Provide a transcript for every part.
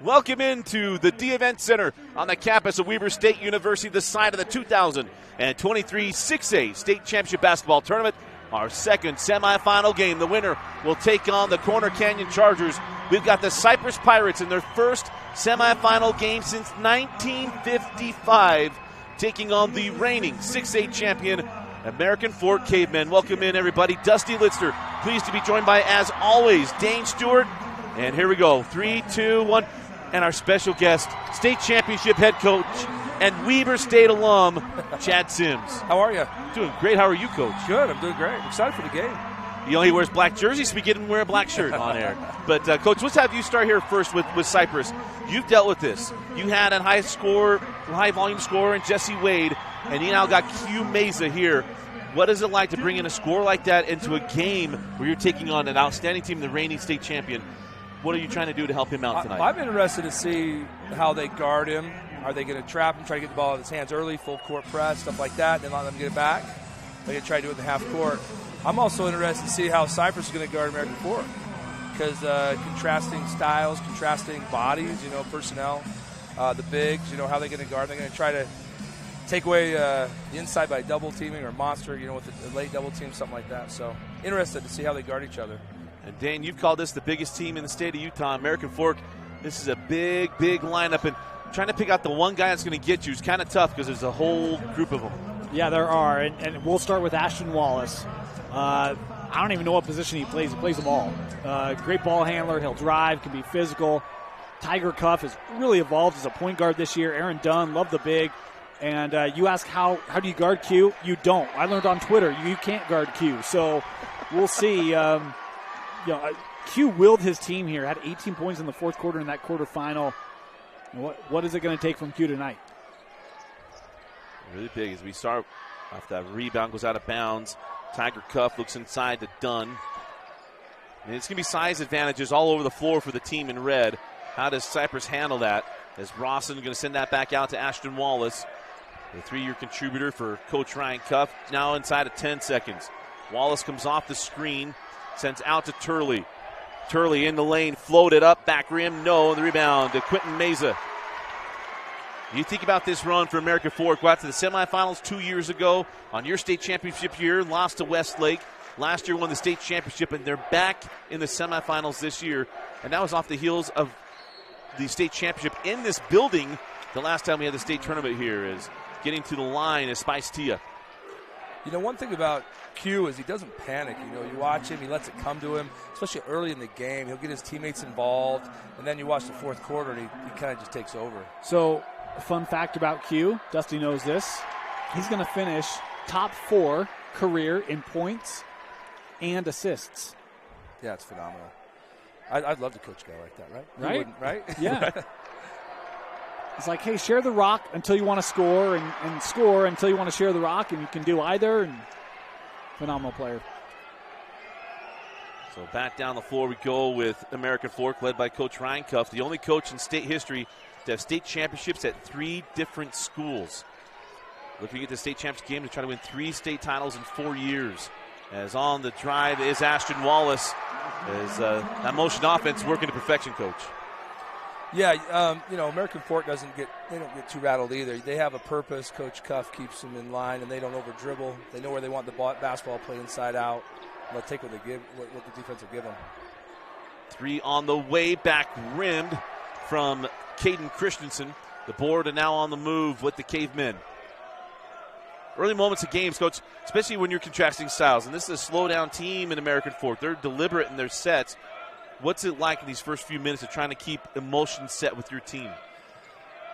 Welcome into the D-Event Center on the campus of Weber State University, the site of the 2023 6A State Championship Basketball Tournament. Our second semifinal game. The winner will take on the Corner Canyon Chargers. We've got the Cyprus Pirates in their first semifinal game since 1955, taking on the reigning 6A champion, American Fork Cavemen. Welcome in, everybody. Dusty Litzner, pleased to be joined by, as always, Dane Stewart. And here we go. 3, 2, 1. And our special guest, state championship head coach and Weber State alum, Chad Sims. How are you? Doing great. How are you, Coach? Good. I'm doing great. I'm excited for the game. He only wears black jerseys, so we get him to wear a black shirt on air. But, Coach, let's have you start here first with Cyprus. You've dealt with this. You had a high-volume scorer in Jesse Wade, and you now got Q Meza here. What is it like to bring in a score like that into a game where you're taking on an outstanding team, the reigning state champion? What are you trying to do to help him out tonight? I'm interested to see how they guard him. Are they going to trap him, try to get the ball out of his hands early, full court press, stuff like that, then let them get it back? They're going to try to do it in the half court. I'm also interested to see how Cyprus is going to guard American Fork, because contrasting styles, contrasting bodies, personnel, the bigs, how they're going to guard. They're going to try to take away the inside by double teaming or monster, with a late double team, something like that. So interested to see how they guard each other. And, Dane, you've called this the biggest team in the state of Utah, American Fork. This is a big, big lineup, and trying to pick out the one guy that's going to get you is kind of tough because there's a whole group of them. Yeah, there are, and we'll start with Ashton Wallace. I don't even know what position he plays. He plays them all. Great ball handler. He'll drive, can be physical. Tiger Cuff has really evolved as a point guard this year. Aaron Dunn, love the big. And you ask how do you guard Q? You don't. I learned on Twitter you can't guard Q. So we'll see. Q willed his team here, had 18 points in the fourth quarter in that quarterfinal. What is it going to take from Q tonight? Really big as we start off. That rebound goes out of bounds. Tiger Cuff looks inside to Dunn. And it's going to be size advantages all over the floor for the team in red. How does Cyprus handle that? As Rawson going to send that back out to Ashton Wallace, the 3-year contributor for Coach Ryan Cuff, now inside of 10 seconds. Wallace comes off the screen, sends out to Turley. Turley in the lane, floated up, back rim, no. The rebound to Quentin Meza. You think about this run for American Fork. Go out to the semifinals 2 years ago on your state championship year, lost to Westlake. Last year won the state championship, and they're back in the semifinals this year. And that was off the heels of the state championship in this building. The last time we had the state tournament here is getting to the line is Spice Tia. One thing about Q is he doesn't panic. You watch him, he lets it come to him, especially early in the game. He'll get his teammates involved, and then you watch the fourth quarter, and he kind of just takes over. So, a fun fact about Q, Dusty knows this, he's going to finish top 4 career in points and assists. Yeah, it's phenomenal. I'd love to coach a guy like that, right? Right? You wouldn't, right? Yeah. It's like, hey, share the rock until you want to score, and score until you want to share the rock, and you can do either. And phenomenal player. So back down the floor we go with American Fork, led by Coach Ryan Cuff, the only coach in state history to have state championships at 3 different schools. Looking at the state championship game to try to win 3 state titles in 4 years. As on the drive is Ashton Wallace. As that motion offense working to perfection, Coach. Yeah, American Fork don't get too rattled either. They have a purpose. Coach Cuff keeps them in line, and they don't over dribble. They know where they want the basketball play inside out. They'll take what they give, what the defense will give them. 3 on the way, back rimmed from Caden Christensen. The board and now on the move with the Cavemen. Early moments of games, Coach, especially when you're contrasting styles. And this is a slow-down team in American Fork. They're deliberate in their sets. What's it like in these first few minutes of trying to keep emotion set with your team?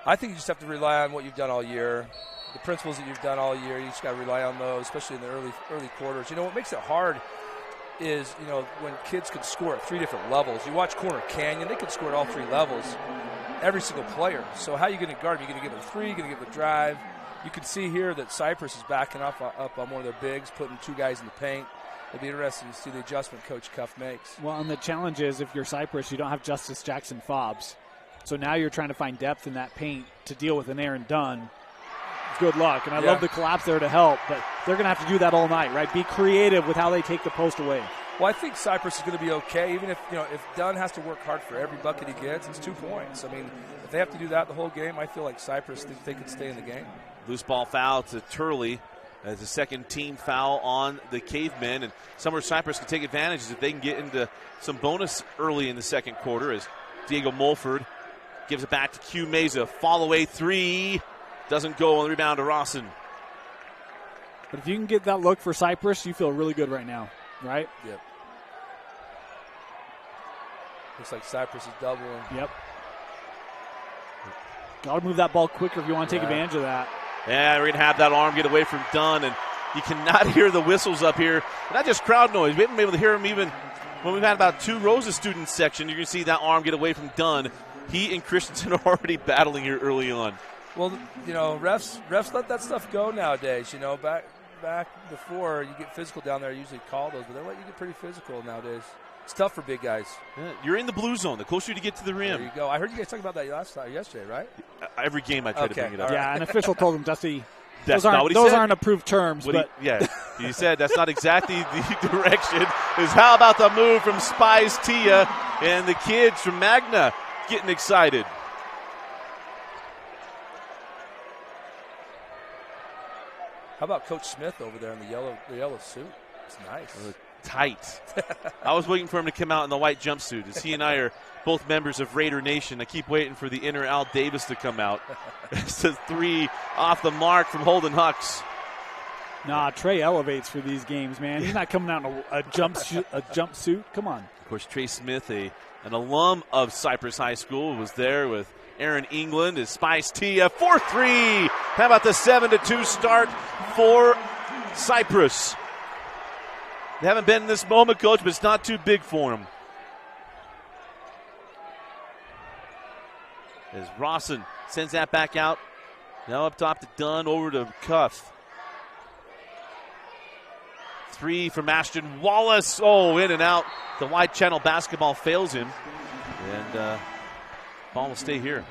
I think you just have to rely on what you've done all year, the principles that you've done all year. You just got to rely on those, especially in the early quarters. What makes it hard is, when kids can score at 3 different levels. You watch Corner Canyon, they can score at all 3 levels, every single player. So how are you going to guard them? You're going to give them a 3, you're going to give them a drive. You can see here that Cyprus is backing up on one of their bigs, putting 2 guys in the paint. It'll be interesting to see the adjustment Coach Cuff makes. Well, and the challenge is if you're Cyprus, you don't have Justice Jackson Fobbs. So now you're trying to find depth in that paint to deal with an Aaron Dunn. Good luck. And I love the collapse there to help, but they're going to have to do that all night, right? Be creative with how they take the post away. Well, I think Cyprus is going to be okay, even if Dunn has to work hard for every bucket he gets. It's 2 points. I mean, if they have to do that the whole game, I feel like Cyprus think they could stay in the game. Loose ball foul to Turley as a second team foul on the Cavemen, and somewhere Cyprus can take advantage is if they can get into some bonus early in the second quarter as Diego Mulford gives it back to Q Meza. Fall away three. Doesn't go on the rebound to Rawson. But if you can get that look for Cyprus, you feel really good right now, right? Yep. Looks like Cyprus is doubling. Yep. Got to move that ball quicker if you want to take advantage of that. Yeah, we're going to have that arm get away from Dunn, and you cannot hear the whistles up here. Not just crowd noise. We haven't been able to hear them even when we've had about 2 rows of students section. You're going to see that arm get away from Dunn. He and Christensen are already battling here early on. Well, refs let that stuff go nowadays. Back before, you get physical down there, I usually call those, but they let you get pretty physical nowadays. It's tough for big guys. Yeah, you're in the blue zone, the closer you get to the rim. There you go. I heard you guys talking about that yesterday, right? Every game I try to bring it up. Yeah, an official told him, Dusty, those aren't approved terms. He said that's not exactly the direction. Is how about the move from Spies Tia and the kids from Magna getting excited. How about Coach Smith over there in the yellow suit? It's nice. Tight. I was waiting for him to come out in the white jumpsuit, as he and I are both members of Raider Nation. I keep waiting for the inner Al Davis to come out. It's a 3 off the mark from Holden Hux. Nah, Trey elevates for these games, man. He's not coming out in a jumpsuit. Come on. Of course, Trey Smith, an alum of Cyprus High School, was there with Aaron England as Spice Tia. 4-3. How about the 7-2 start for Cyprus? They haven't been in this moment, Coach, but it's not too big for them. As Rawson sends that back out. Now up top to Dunn, over to Cuff. 3 from Ashton Wallace. Oh, in and out. The wide channel basketball fails him. And ball will stay here.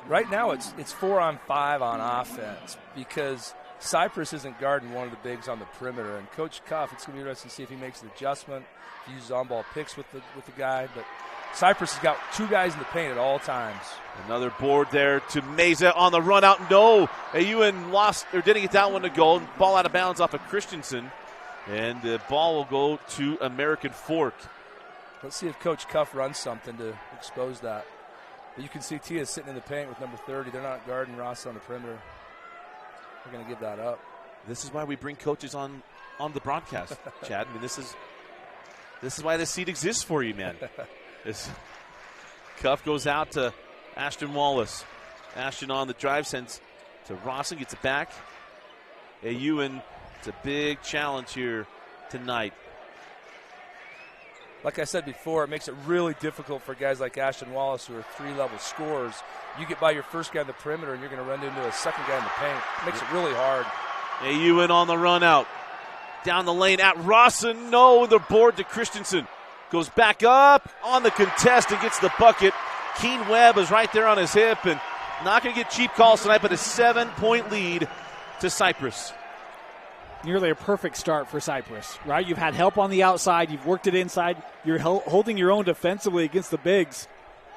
Right now it's 4-on-5 on offense because Cyprus isn't guarding one of the bigs on the perimeter. And Coach Cuff, it's going to be interesting to see if he makes an adjustment, if he uses on-ball picks with the guy. But Cyprus has got 2 guys in the paint at all times. Another board there to Meza on the run out. No, Ewan lost or didn't get that one to go. Ball out of bounds off of Christensen. And the ball will go to American Fork. Let's see if Coach Cuff runs something to expose that. But you can see Tia sitting in the paint with number 30. They're not guarding Ross on the perimeter. They're going to give that up. This is why we bring coaches on the broadcast, Chad. I mean, this is why this seat exists for you, man. This Cuff goes out to Ashton Wallace. Ashton on the drive, sends to Rawson, gets it back. Ewan, it's a big challenge here tonight. Like I said before, it makes it really difficult for guys like Ashton Wallace who are 3-level scorers. You get by your first guy in the perimeter and you're going to run into a second guy in the paint. It makes it really hard. Ewan on the run out. Down the lane at Rawson. No, the board to Christensen. Goes back up on the contest and gets the bucket. Keen Webb is right there on his hip and not going to get cheap calls tonight, but a 7-point lead to Cyprus. Nearly a perfect start for Cyprus, right? You've had help on the outside. You've worked it inside. You're holding your own defensively against the bigs.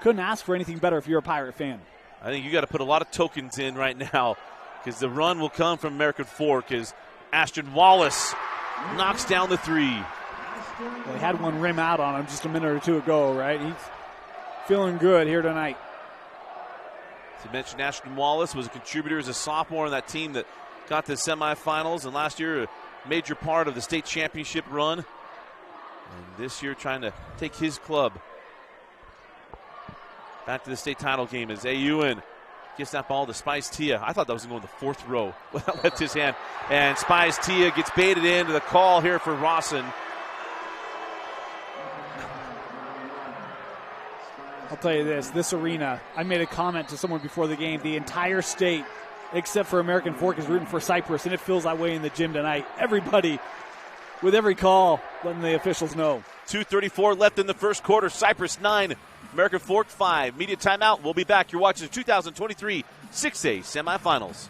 Couldn't ask for anything better if you're a Pirate fan. I think you got to put a lot of tokens in right now because the run will come from American Fork as Ashton Wallace knocks down the 3. Well, he had one rim out on him just a minute or 2 ago, right? He's feeling good here tonight. As you mentioned, Ashton Wallace was a contributor as a sophomore on that team that got to the semifinals, and last year a major part of the state championship run. And this year trying to take his club back to the state title game as Ewan gets that ball to Spice Tia. I thought that was going to go in the 4th row. Left his hand. And Spice Tia gets baited into the call here for Rawson. I'll tell you this arena, I made a comment to someone before the game, the entire state, except for American Fork, is rooting for Cyprus, and it feels that way in the gym tonight. Everybody, with every call, letting the officials know. 2:34 left in the first quarter. Cyprus 9, American Fork 5. Media timeout. We'll be back. You're watching the 2023 6A semifinals.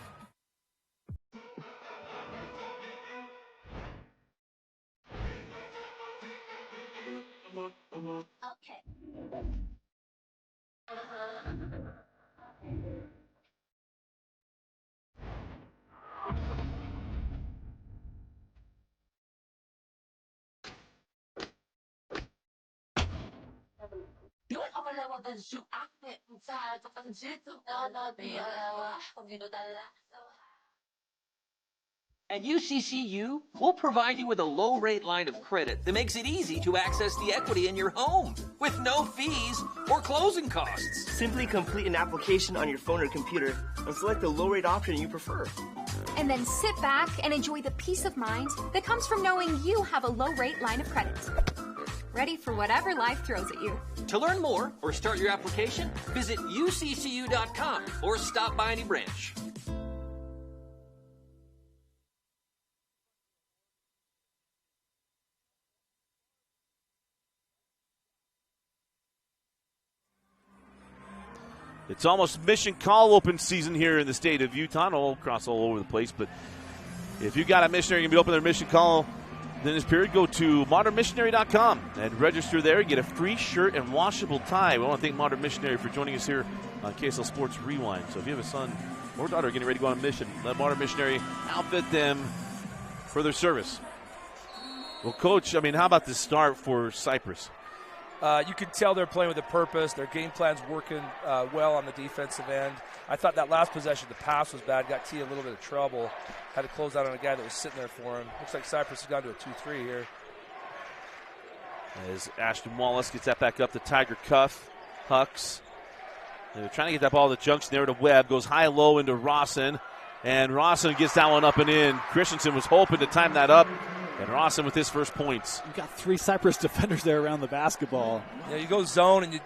At UCCU, we'll provide you with a low-rate line of credit that makes it easy to access the equity in your home with no fees or closing costs. Simply complete an application on your phone or computer and select the low-rate option you prefer. And then sit back and enjoy the peace of mind that comes from knowing you have a low-rate line of credit. Ready for whatever life throws at you. To learn more or start your application, visit uccu.com or stop by any branch. It's almost mission call open season here in the state of Utah, all across all over the place. But if you got a missionary going to be open their mission call in this period, go to modernmissionary.com and register there. Get a free shirt and washable tie. We want to thank Modern Missionary for joining us here on KSL Sports Rewind. So if you have a son or daughter getting ready to go on a mission, let Modern Missionary outfit them for their service. Well, Coach, I mean, how about the start for Cyprus? You can tell they're playing with a purpose. Their game plan's working well on the defensive end. I thought that last possession, the pass was bad. Got T a little bit of trouble. Had to close out on a guy that was sitting there for him. Looks like Cyprus has gone to a 2-3 here. As Ashton Wallace gets that back up to Tiger Cuff. Hucks. They're trying to get that ball to the junction there to Webb. Goes high-low into Rawson. And Rawson gets that one up and in. Christensen was hoping to time that up. And Rawson with his first points. You've got 3 Cyprus defenders there around the basketball. Yeah, you go zone and you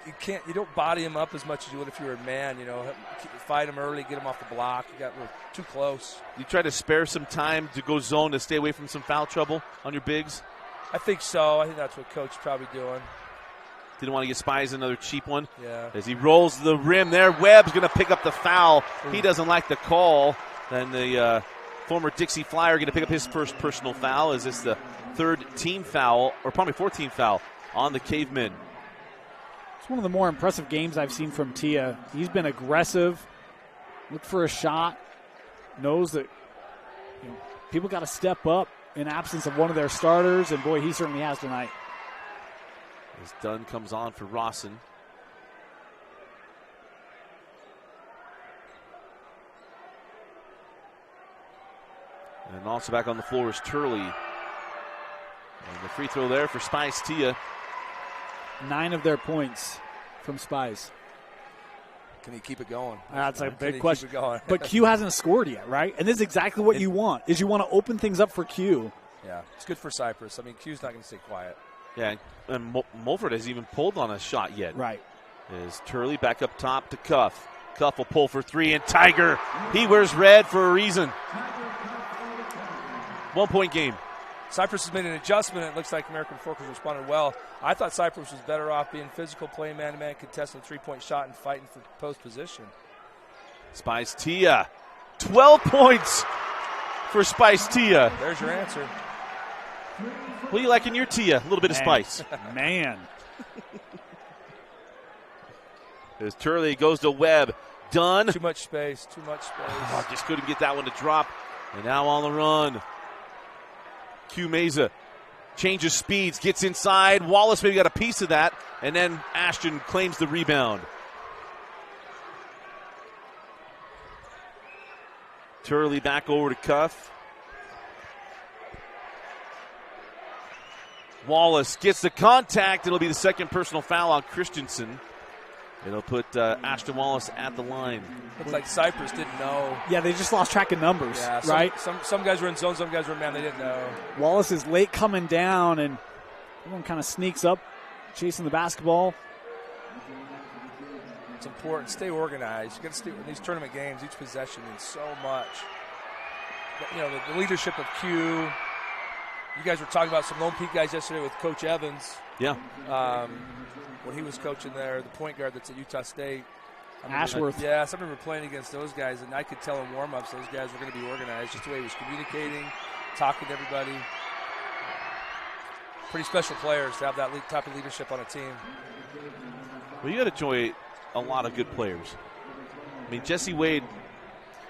don't body him up as much as you would if you were a man. You know, fight him early, get him off the block. You got too close. You try to spare some time to go zone to stay away from some foul trouble on your bigs? I think so. I think that's what Coach is probably doing. Didn't want to get Spies another cheap one. Yeah. As he rolls the rim there, Webb's going to pick up the foul. Ooh. He doesn't like the call. Then the former Dixie Flyer going to pick up his first personal foul. Is this the third team foul, or probably fourth team foul on the Cavemen? It's one of the more impressive games I've seen from Tia. He's been aggressive, looked for a shot, knows that people got to step up in absence of one of their starters, and boy, he certainly has tonight. As Dunn comes on for Rawson. And also back on the floor is Turley. And the free throw there for Spice Tia. 9 of their points from Spice. Can he keep it going? That's a big question. But Q hasn't scored yet, right? And this is exactly what you want, is you want to open things up for Q. Yeah, it's good for Cyprus. I mean, Q's not going to stay quiet. Yeah, and Mulford hasn't even pulled on a shot yet. Right. Is Turley back up top to Cuff. Cuff will pull for 3, and Tiger, he wears red for a reason. 1-point game. Cyprus has made an adjustment. It looks like American Forkers responded well. I thought Cyprus was better off being physical, playing man-to-man, contesting the three-point shot, and fighting for post position. Spice Tia. 12 points for Spice Tia. There's your answer. What do you like in your Tia? A little bit of spice. Man. As Turley goes to Webb. Dunn. Too much space. Oh, just couldn't get that one to drop. And now on the run. Q Meza changes speeds, gets inside. Wallace maybe got a piece of that. And then Ashton claims the rebound. Turley back over to Cuff. Wallace gets the contact. It'll be the second personal foul on Christensen. It'll put Ashton Wallace at the line. Looks like Cyprus didn't know. Yeah, they just lost track of numbers, right? Some guys were in zone, some guys were in man. They didn't know. Wallace is late coming down, and everyone kind of sneaks up, chasing the basketball. It's important. Stay organized. You got to stay in these tournament games. Each possession means so much. You know, the leadership of Q. You guys were talking about some Lone Peak guys yesterday with Coach Evans. Yeah. When he was coaching there, the point guard that's at Utah State. Ashworth. I remember playing against those guys, and I could tell in warm-ups those guys were going to be organized, just the way he was communicating, talking to everybody. pretty special players to have that type of leadership on a team. Well, you got to enjoy a lot of good players. I mean, Jesse Wade,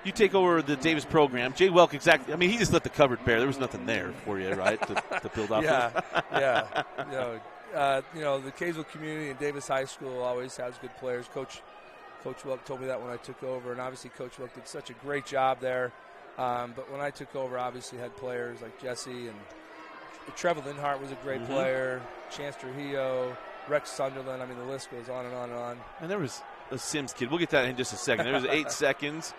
you take over the Davis program. Jay Welk, exactly. I mean, he just let the cupboard bare. There was nothing there for you, right, to build off of. Yeah. The Kaysville community and Davis High School always has good players. Coach Welk told me that when I took over, and obviously Coach Welk did such a great job there. But when I took over, obviously had players like Jesse and Trevor Linhart was a great player, Chance Trujillo, Rex Sunderland. I mean, the list goes on and on and on. And there was a Sims kid. We'll get that in just a second. There was 8 seconds.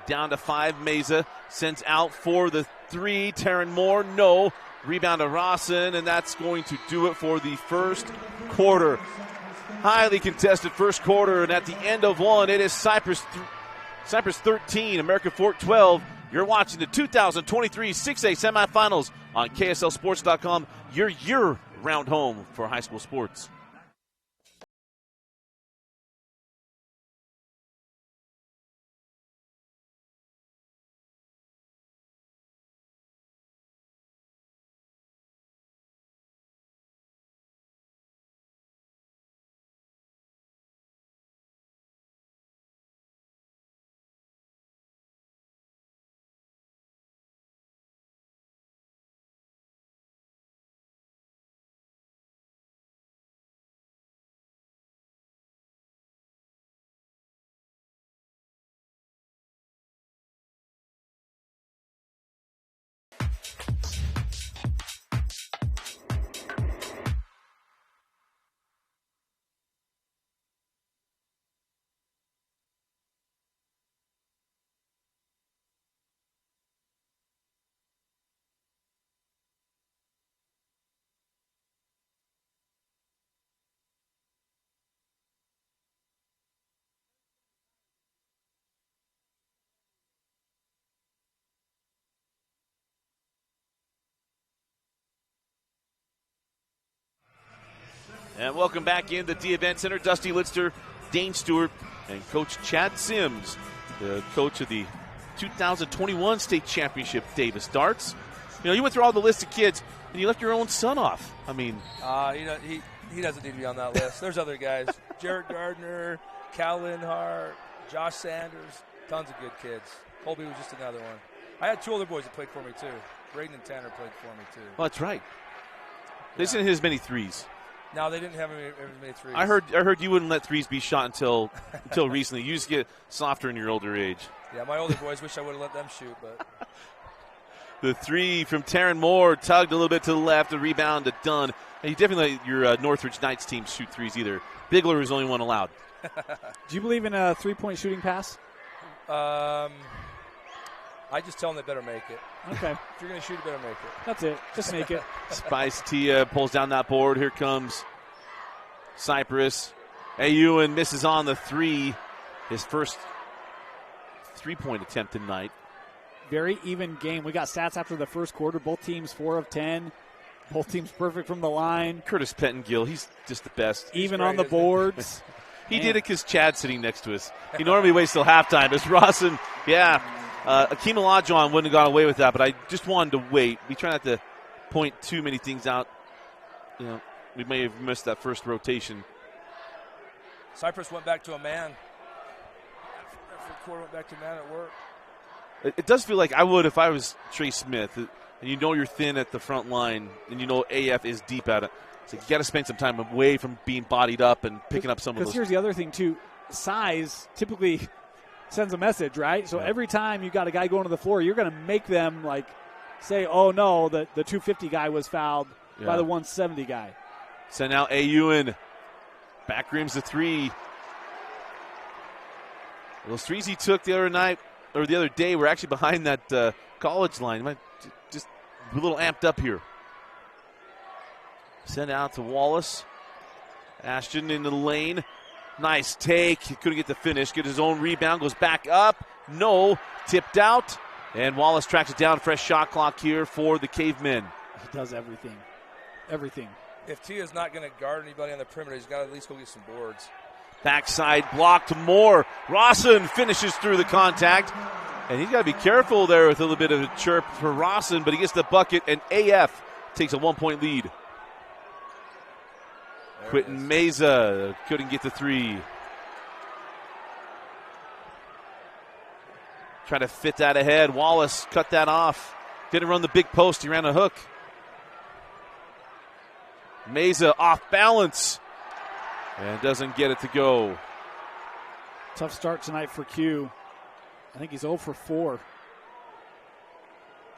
Down to 5. Meza sends out for the 3. Taryn Moore, no. Rebound to Rawson, and that's going to do it for the first quarter. Highly contested first quarter, and at the end of one, it is Cyprus 13, American Fork 12. You're watching the 2023 6A semifinals on KSLSports.com, your year-round home for high school sports. And welcome back into the Event Center. Dusty Litster, Dane Stewart, and Coach Chad Sims, the coach of the 2021 State Championship Davis Darts. You know, you went through all the list of kids, and you left your own son off. I mean, he doesn't need to be on that list. There's other guys: Jared Gardner, Cal Linhart, Josh Sanders, tons of good kids. Colby was just another one. I had 2 other boys that played for me too. Braden and Tanner played for me too. Well, that's right. They didn't hit as many threes. No, they didn't have as many threes. I heard you wouldn't let threes be shot until recently. You used to get softer in your older age. Yeah, my older boys wish I would have let them shoot, but. The 3 from Taryn Moore, tugged a little bit to the left, a rebound to Dunn. And you definitely let your Northridge Knights team shoot threes either. Bigler is the only one allowed. Do you believe in a 3-point shooting pass? I just tell them they better make it. Okay. If you're going to shoot, you better make it. That's it. Just make it. Spice Tia pulls down that board. Here comes Cyprus. Ewan misses on the 3. His first 3-point attempt tonight. Very even game. We got stats after the first quarter. Both teams 4 of 10. Both teams perfect from the line. Curtis Pettengill, he's just the best. Even on the boards. He did it because Chad's sitting next to us. He normally waits till halftime. As Rawson, Akeem Olajuwon wouldn't have gone away with that, but I just wanted to wait. We try not to point too many things out. You know, we may have missed that first rotation. Cyprus went back to a man. Quarter went back to man at work. It does feel like I would if I was Trey Smith, and you know you're thin at the front line, and you know AF is deep at it. So you got to spend some time away from being bodied up and picking up some of those. Because here's the other thing, too. Size typically sends a message, right? So every time you got a guy going to the floor, you're going to make them, like, say, oh, no, the 250 guy was fouled by the 170 guy. So now Ewan back rims the 3. Those threes he took the other night, or the other day, were actually behind that college line. Just a little amped up here. Send out to Wallace. Ashton into the lane. Nice take. He couldn't get the finish. Get his own rebound. Goes back up. No. Tipped out. And Wallace tracks it down. Fresh shot clock here for the Cavemen. He does everything. Everything. If Tia's not going to guard anybody on the perimeter, he's got to at least go get some boards. Backside block to Moore. Rawson finishes through the contact. And he's got to be careful there with a little bit of a chirp for Rawson, but he gets the bucket, and AF takes a 1-point lead. Quentin Meza couldn't get the three. Trying to fit that ahead. Wallace cut that off. Didn't run the big post. He ran a hook. Meza off balance. And doesn't get it to go. Tough start tonight for Q. I think he's 0 for 4.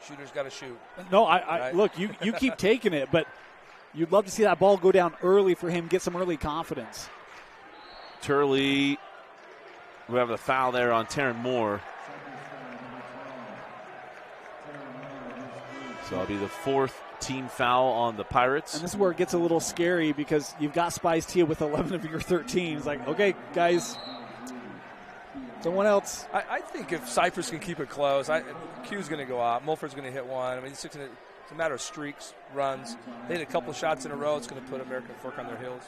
Shooter's got to shoot. No, Right. Look, you keep taking it, but you'd love to see that ball go down early for him, get some early confidence. Turley, we have the foul there on Taryn Moore. So it'll be the 4th team foul on the Pirates. And this is where it gets a little scary because you've got Spies Tia with 11 of your 13. It's like, okay, guys, someone else. I think if Cyprus can keep it close, Q's going to go out. Mulford's going to hit one. I mean, it's a matter of streaks, runs. They hit a couple shots in a row. It's going to put American Fork on their heels.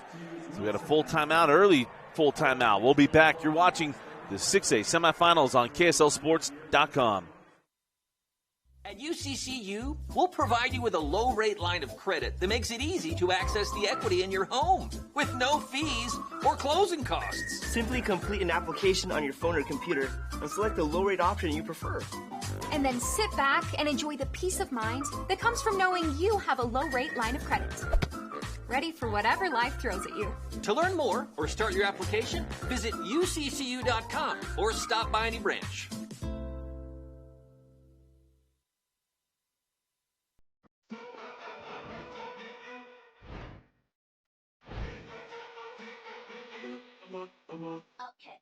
So we got a full timeout, early full timeout. We'll be back. You're watching the 6A semifinals on KSLSports.com. At UCCU, we'll provide you with a low-rate line of credit that makes it easy to access the equity in your home with no fees or closing costs. Simply complete an application on your phone or computer and select the low-rate option you prefer. And then sit back and enjoy the peace of mind that comes from knowing you have a low-rate line of credit. Ready for whatever life throws at you. To learn more or start your application, visit uccu.com or stop by any branch. Okay.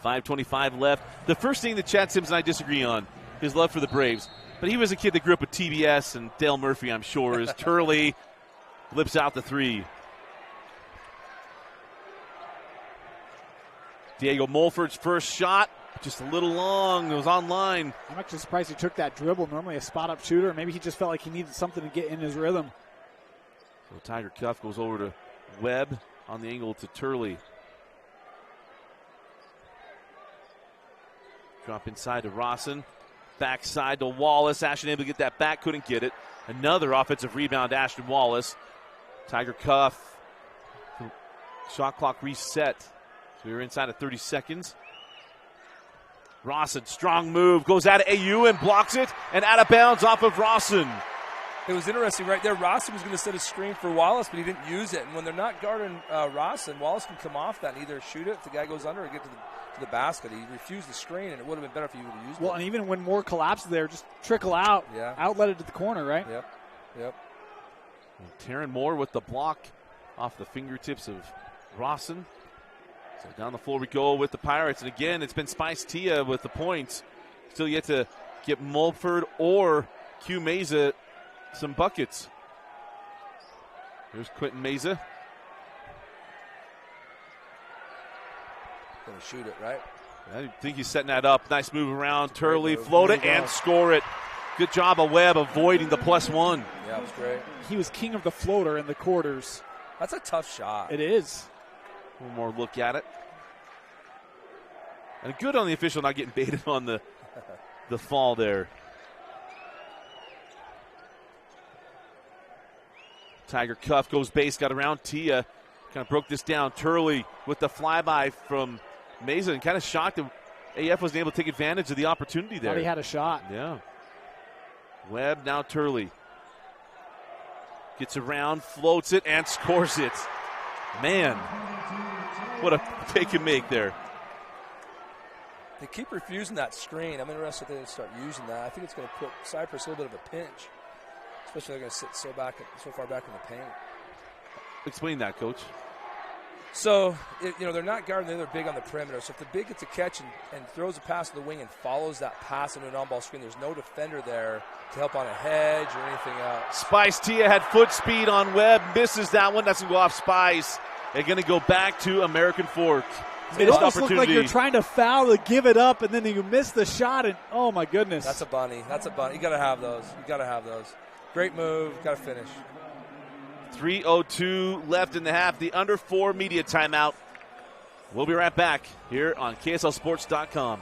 5:25 left. The first thing that Chad Sims and I disagree on, his love for the Braves. But he was a kid that grew up with TBS and Dale Murphy, I'm sure, is Turley lips out the three. Diego Mulford's first shot, just a little long. It was on line. I'm actually surprised he took that dribble. Normally a spot-up shooter. Maybe he just felt like he needed something to get in his rhythm. So Tiger Cuff goes over to Webb on the angle to Turley. Drop inside to Rawson. Backside to Wallace. Ashton able to get that back, couldn't get it. Another offensive rebound, Ashton Wallace. Tiger Cuff. Shot clock reset. So we're inside of 30 seconds. Rawson, strong move, goes out of AU and blocks it, and out of bounds off of Rawson. It was interesting right there. Rawson was going to set a screen for Wallace, but he didn't use it. And when they're not guarding Rawson, Wallace can come off that and either shoot it if the guy goes under or get to the basket. He refused the screen, and it would have been better if he would have used it. Well, and even when more collapses there, just trickle out, outlet it to the corner, right? Yep. Taryn Moore with the block off the fingertips of Rawson. So down the floor we go with the Pirates. And again, it's been Spice Tia with the points. Still yet to get Mulford or Q Meza some buckets. Here's Quentin Meza. Going to shoot it, right? I think he's setting that up. Nice move around. Turley, float it, and score it. Good job of Webb avoiding the +1. Yeah, it was great. He was king of the floater in the quarters. That's a tough shot. It is. One more look at it. And good on the official not getting baited on the fall there. Tiger Cuff goes base, got around Tia. Kind of broke this down. Turley with the flyby from Meza and kind of shocked that AF wasn't able to take advantage of the opportunity there. Thought he had a shot. Yeah. Webb, now Turley. Gets around, floats it, and scores it. Man, what a take and make there. They keep refusing that screen. I'm interested if they start using that. I think it's going to put Cyprus a little bit of a pinch, especially they're going to sit so far back in the paint. Explain that, Coach. So, they're not guarding. They're big on the perimeter. So if the big gets a catch and throws a pass to the wing and follows that pass into an on-ball screen, there's no defender there to help on a hedge or anything else. Spice Tia had foot speed on Webb. Misses that one. That's going to go off Spice. They're going to go back to American Fork. It almost looked like you're trying to foul to give it up, and then you miss the shot, and oh, my goodness. That's a bunny. You got to have those. Great move. Got to finish. 3:02 left in the half. The under 4 media timeout. We'll be right back here on KSLSports.com.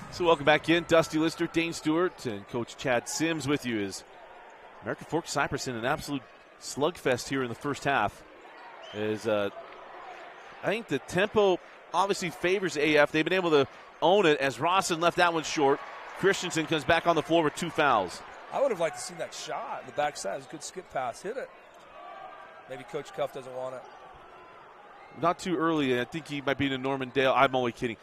So welcome back in. Dusty Lister, Dane Stewart, and Coach Chad Sims with you as American Fork Cyprus in an absolute slugfest here in the first half. I think the tempo obviously favors AF. They've been able to own it as Rawson left that one short. Christensen comes back on the floor with 2 fouls. I would have liked to see that shot. The backside was a good skip pass. Hit it. Maybe Coach Cuff doesn't want it. Not too early. I think he might be to Norman Dale. I'm only kidding.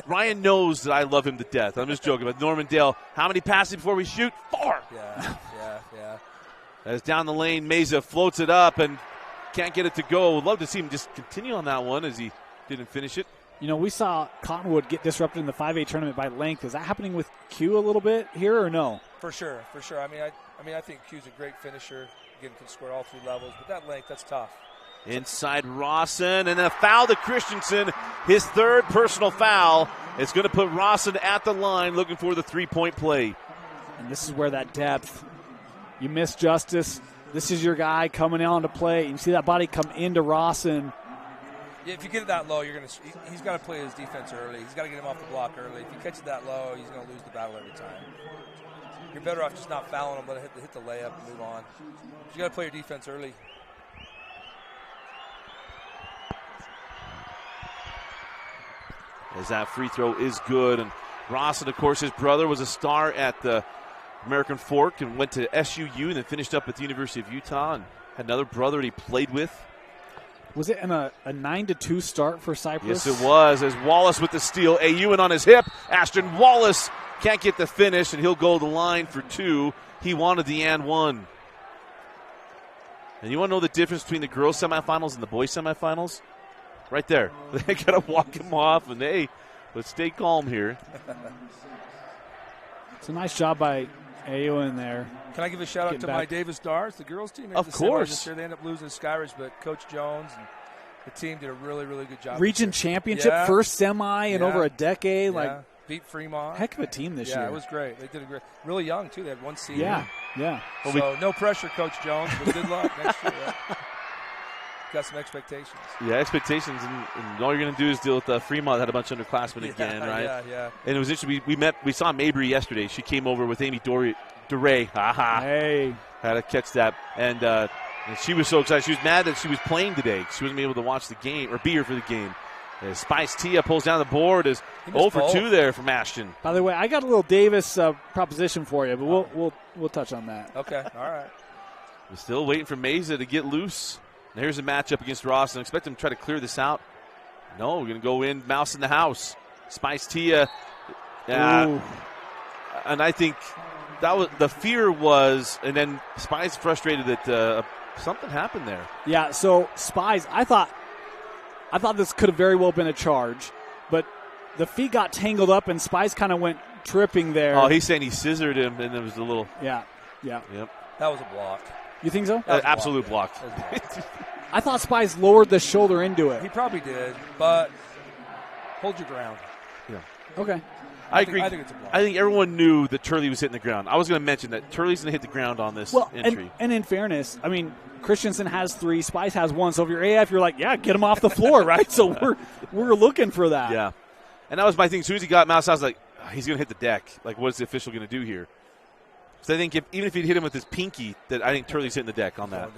Ryan knows that I love him to death. I'm just joking. But Norman Dale, how many passes before we shoot? 4. Yeah. As down the lane, Meza floats it up and can't get it to go. Would love to see him just continue on that one as he didn't finish it. We saw Cottonwood get disrupted in the 5A tournament by length. Is that happening with Q a little bit here or no? For sure. I think Q's a great finisher. Again, can score all 3 levels, but that length, that's tough. Inside Rawson, and a foul to Christensen, his 3rd personal foul. It's going to put Rawson at the line looking for the 3-point play. And this is where that depth, you miss Justice. This is your guy coming on to play. You see that body come into Rawson. Yeah, if you get it that low, he's got to play his defense early. He's got to get him off the block early. If you catch it that low, he's going to lose the battle every time. You're better off just not fouling him, but hit the layup and move on. You got to play your defense early. As that free throw is good. And Rawson, of course, his brother was a star at the American Fork and went to SUU and then finished up at the University of Utah and had another brother that he played with. Was it in a 9-2 start for Cyprus? Yes, it was. As Wallace with the steal. Ewan on his hip. Ashton Wallace can't get the finish, and he'll go to the line for 2. He wanted the and 1. And you want to know the difference between the girls' semifinals and the boys' semifinals? Right there. They got to walk him off, and let's stay calm here. It's a nice job by Ewan there. Can I give a shout-out to my Davis Stars, the girls' team? Of course. This year. They ended up losing to Skyridge, but Coach Jones and the team did a really, really good job. Region championship, first semi in over a decade. Yeah. Beat Fremont. Heck of a team this year. Yeah, it was great. They did a great. Really young, too. They had 1 season. Yeah. So no pressure, Coach Jones, but good luck next year. Got some expectations. Yeah, expectations, and all you're going to do is deal with Fremont. Had a bunch of underclassmen again, right? Yeah. And it was interesting. We saw Mabry yesterday. She came over with Amy Duray. Hey, had to catch that, and she was so excited. She was mad that she was playing today. She wasn't able to watch the game or be here for the game. As Spice Tia pulls down the board, is 0 for 2 there from Ashton. By the way, I got a little Davis proposition for you, but we'll touch on that. Okay, all right. We're still waiting for Meza to get loose. And here's a matchup against Ross, and I expect them to try to clear this out. No, we're going to go in, mouse in the house. Spice Tia. And I think that was the fear was, and then Spies frustrated that something happened there. Yeah, so Spies, I thought this could have very well been a charge, but the feet got tangled up and Spies kind of went tripping there. Oh, he's saying he scissored him, and there was a little. Yeah. Yep. That was a block. You think so? Absolute block. I thought Spies lowered the shoulder into it. He probably did, but hold your ground. Yeah. Okay. I agree. I think it's a block. I think everyone knew that Turley was hitting the ground. I was going to mention that Turley's going to hit the ground on this entry. And in fairness, I mean, Christensen has 3, Spice has 1. So if you're AF, you're like, yeah, get him off the floor, right? So we're looking for that. Yeah. And that was my thing. As soon as he got mouse, I was like, he's going to hit the deck. Like, what is the official going to do here? So I think even if he'd hit him with his pinky, that I think Turley's hitting the deck on that.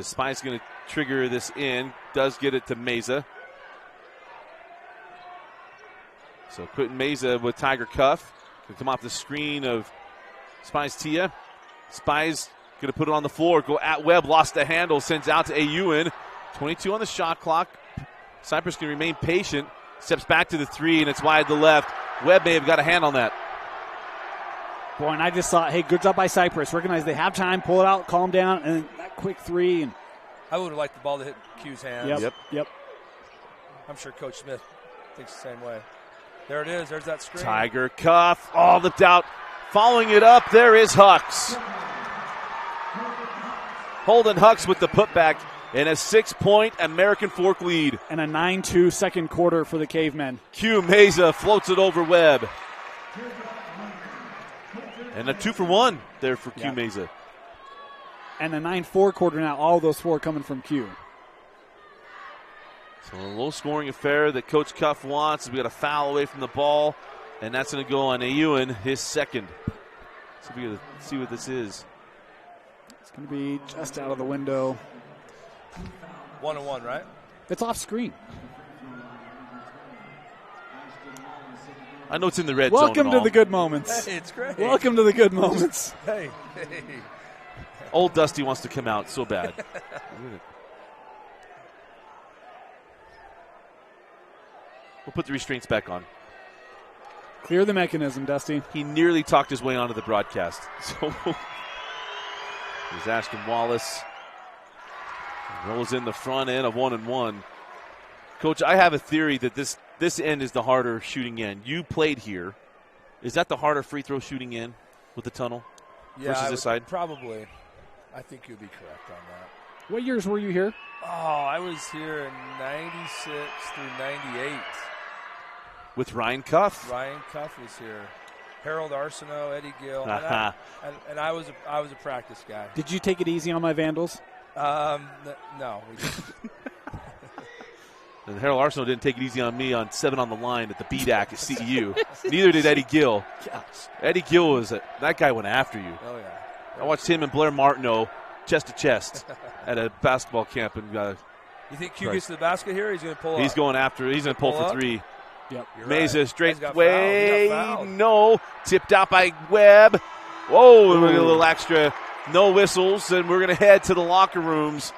Spice going to trigger this in. Does get it to Meza. So Quentin Meza with Tiger Cuff. Going to come off the screen of Spies Tia. Spies going to put it on the floor. Go at Webb. Lost the handle. Sends out to Ayuin. 22 on the shot clock. Cyprus can remain patient. Steps back to the 3, and it's wide to the left. Webb may have got a hand on that. Boy, and I just thought, hey, good job by Cyprus. Recognize they have time. Pull it out. Calm down. And then that quick 3. And I would have liked the ball to hit Q's hands. Yep. I'm sure Coach Smith thinks the same way. There it is. There's that screen. Tiger Cuff. All lipped out. Following it up, there is Hucks. Holden Hucks with the putback and a 6-point American Fork lead. And a 9-2 second quarter for the Cavemen. Q Meza floats it over Webb. And a 2-for-1 there for Q Meza. And a 9-4 quarter now. All those 4 coming from Q. So a low-scoring affair that Coach Cuff wants. We got a foul away from the ball, and that's going to go on Ayuin, his second. So we got to see what this is. It's going to be just out of the window. 1-1, right? It's off screen. I know it's in the red zone. Welcome to the good moments. Hey, it's great. Welcome to the good moments. Hey. Old Dusty wants to come out so bad. We'll put the restraints back on. Clear the mechanism, Dusty. He nearly talked his way onto the broadcast. So there's Ashton Wallace. Rolls in the front end of 1-1. Coach, I have a theory that this end is the harder shooting end. You played here. Is that the harder free throw shooting end with the tunnel versus this side? Probably. I think you'd be correct on that. What years were you here? Oh, I was here in 96 through 98. With Ryan Cuff. Ryan Cuff was here. Harold Arsenault, Eddie Gill, and I was a practice guy. Did you take it easy on my Vandals? No, we didn't. And Harold Arsenault didn't take it easy on me on 7 on the line at the BDAC at CEU. Neither did Eddie Gill. Gosh. Eddie Gill that guy went after you. Oh yeah. I watched him and Blair Martineau chest to chest at a basketball camp, and you think Q gets to the basket here? He's going to pull. He's going after. He's going to pull for 3. Yep. Meza right. straight way. No. Tipped out by Webb. Whoa, a little extra. No whistles, and we're going to head to the locker rooms.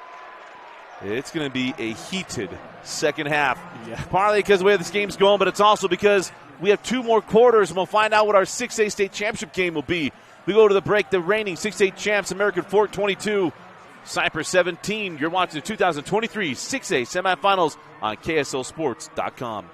It's going to be a heated second half. Yeah. Partly because of the way this game's going, but it's also because we have 2 more quarters, and we'll find out what our 6A state championship game will be. We go to the break. The reigning 6A champs, American Fork 22, Cyprus 17. You're watching the 2023 6A semifinals on KSLSports.com.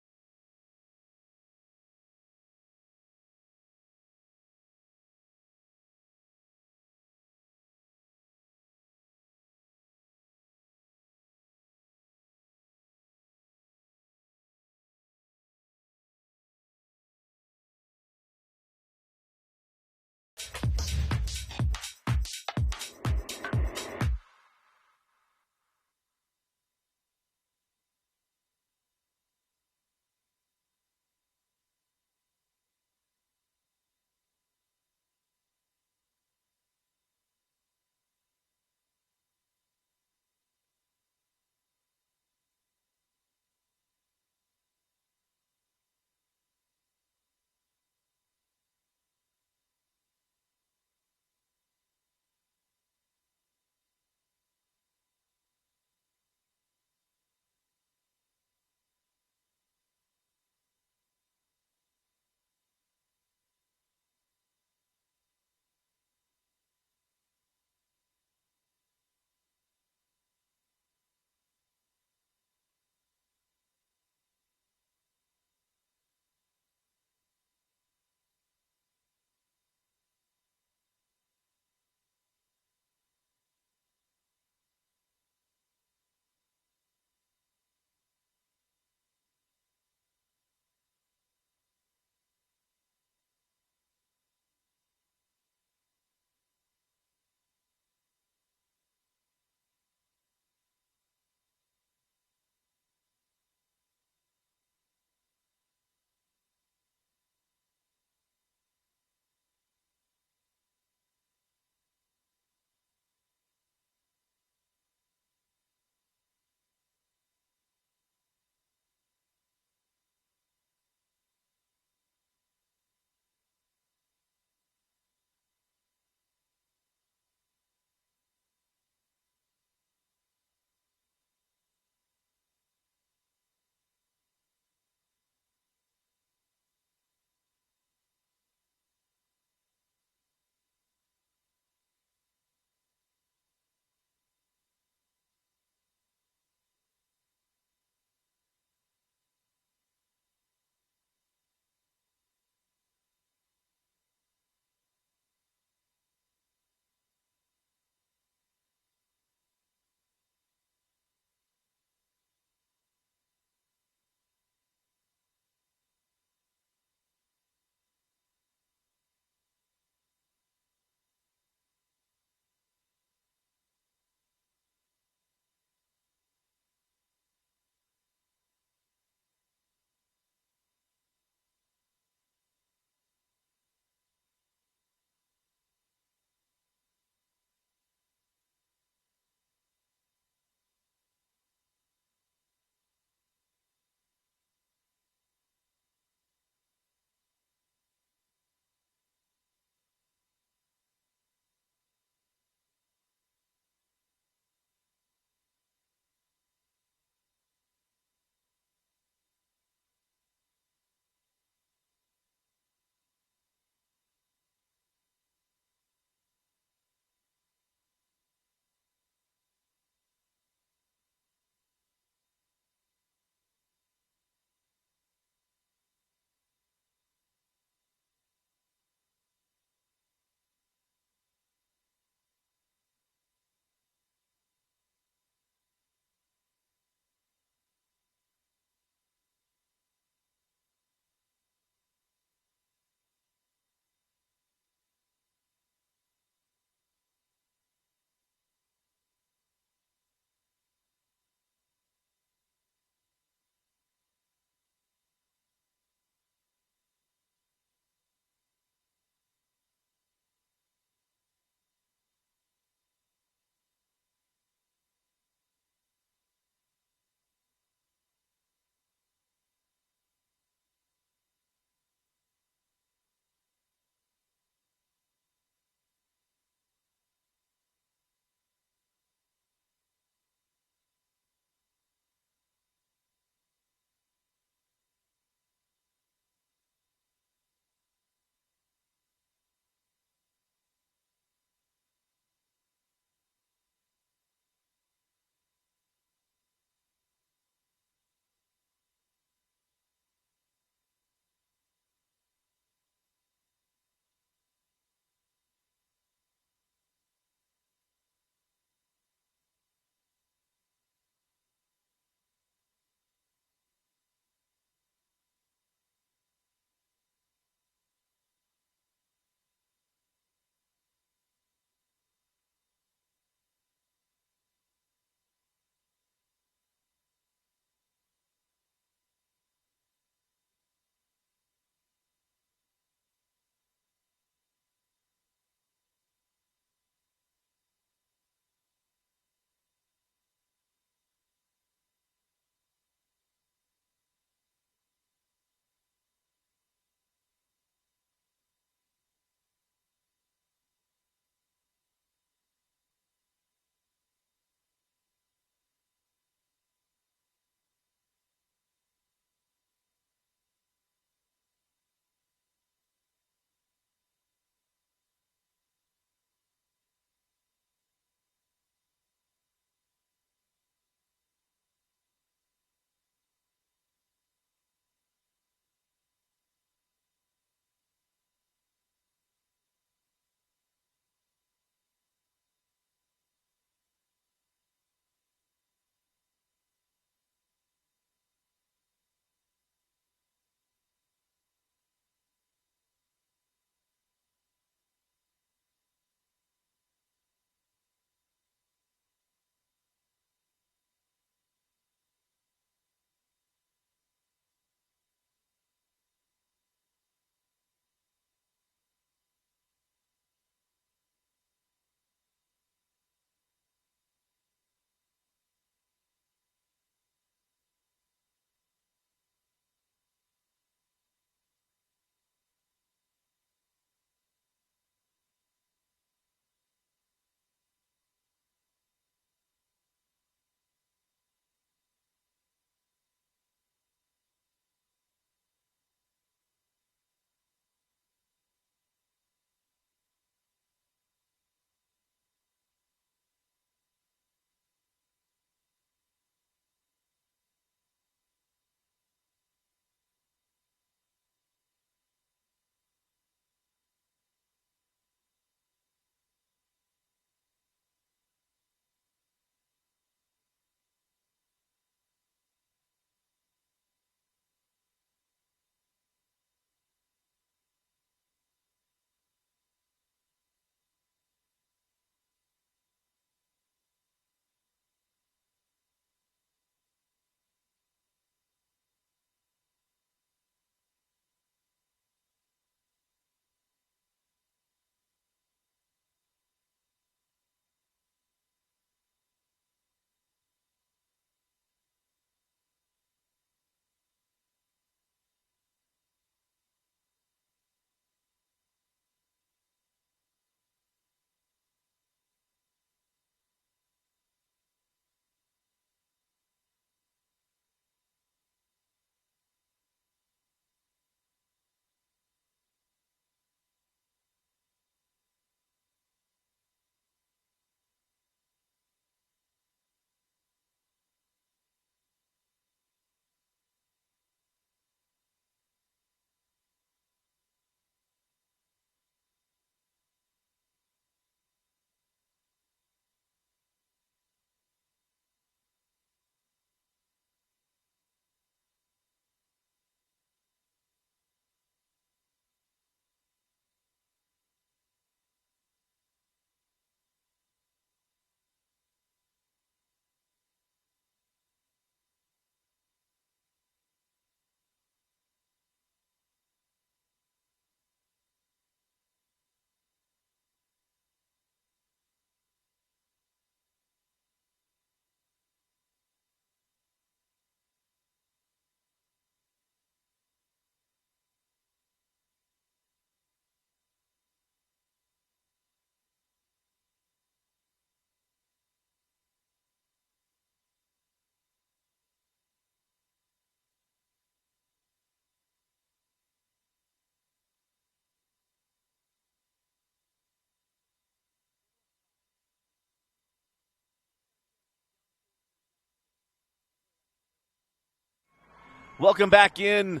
Welcome back in.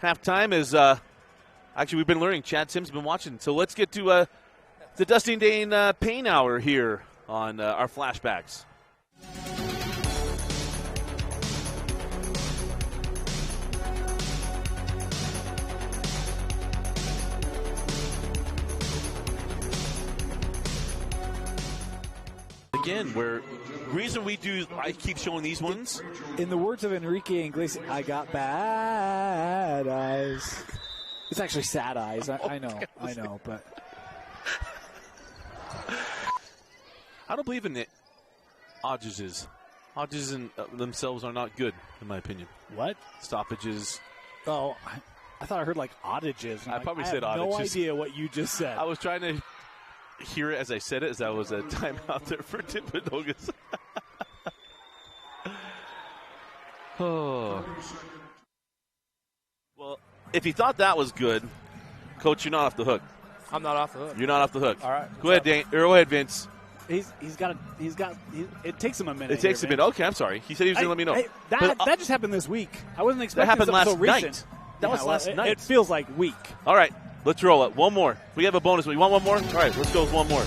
Halftime is actually we've been learning. Chad Sims has been watching. So let's get to the Dusty and Dane Payne Hour here on our flashbacks. Again, reason we do, I keep showing these ones. In the words of Enrique Iglesias, I got bad eyes. It's actually sad eyes. I know, but I don't believe in it. Oddages. Oddages in themselves are not good, in my opinion. What? Stoppages. Oh, I thought I heard like oddages. I probably said I have oddages. no idea what you just said. I was trying to hear it as I said it, as that was a timeout there for Timpanogos. Oh. Well, if you thought that was good, Coach, you're not off the hook. I'm not off the hook. You're not off the hook. All right. Go ahead, Dane. Or go ahead, Vince. It takes him a minute. It takes a minute. Okay, I'm sorry. He said he was going to let me know. That just happened this week. I wasn't expecting that happened last so recent. night. That was last night. It feels like week. All right, let's roll it. One more. We have a bonus. You want one more? All right, let's go with one more.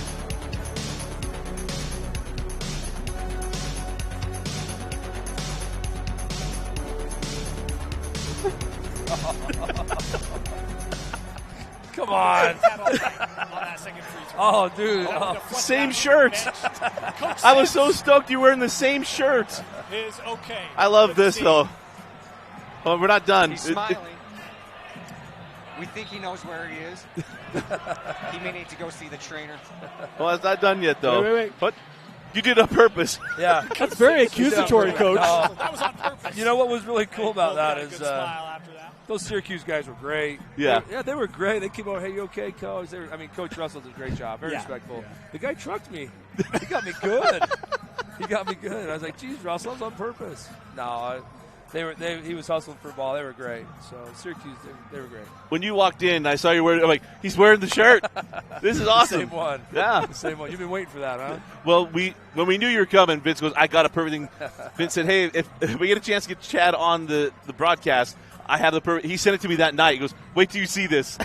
Come on. Oh, dude. Same shirt. I was so stoked you're wearing the same shirt. Is okay. I love this, though. Oh, we're not done. He's smiling. We think he knows where he is. He may need to go see the trainer. Well, it's not done yet, though. Wait. But you did it on purpose. Yeah. That's very accusatory, Coach. No. That was on purpose. You know what was really cool about that Good is smile after that. those Syracuse guys were great. Yeah. They were great. They came over, hey, you okay, Coach? Coach Russell did a great job. Very respectful. Yeah. The guy trucked me. He got me good. I was like, geez, Russell, that was on purpose. No, he was hustling for a ball. They were great. So Syracuse, they were great. When you walked in, I saw you wearing. I'm like, he's wearing the shirt. This is awesome. Same one. Yeah. The same one. You've been waiting for that, huh? Well, when we knew you were coming, Vince goes, I got a perfect thing. Vince said, hey, if we get a chance to get Chad on the broadcast, I have the perfect. He sent it to me that night. He goes, wait till you see this.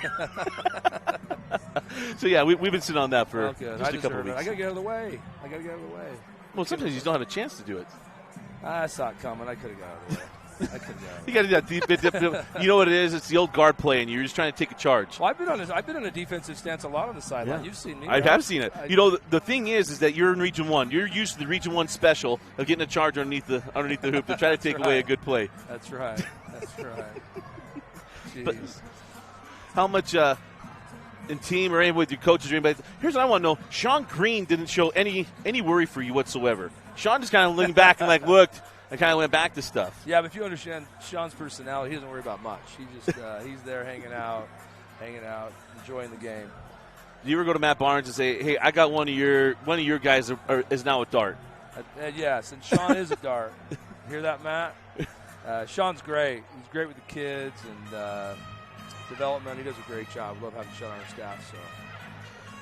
So, yeah, we've been sitting on that for just a couple of weeks. I got to get out of the way. Well, sometimes you don't have a chance to do it. I saw it coming. I could have got out of the way. You got to do that deep. You know what it is? It's the old guard play, and you're just trying to take a charge. Well, I've been on a defensive stance a lot on the sideline. Yeah. You've seen me. I have seen it. The thing is that you're in Region 1. You're used to the Region 1 special of getting a charge underneath the hoop to try to take away a good play. That's right. Jeez. But how much in team or any with your coaches or anybody? Here's what I want to know. Sean Green didn't show any worry for you whatsoever. Sean just kind of leaned back and looked. I kind of went back to stuff. Yeah, but if you understand Sean's personality, he doesn't worry about much. He just he's there hanging out, enjoying the game. Do you ever go to Matt Barnes and say, "Hey, I got one of your guys is now a dart"? Yes, and Sean is a dart. Hear that, Matt? Sean's great. He's great with the kids and development. He does a great job. We love having Sean on our staff. So,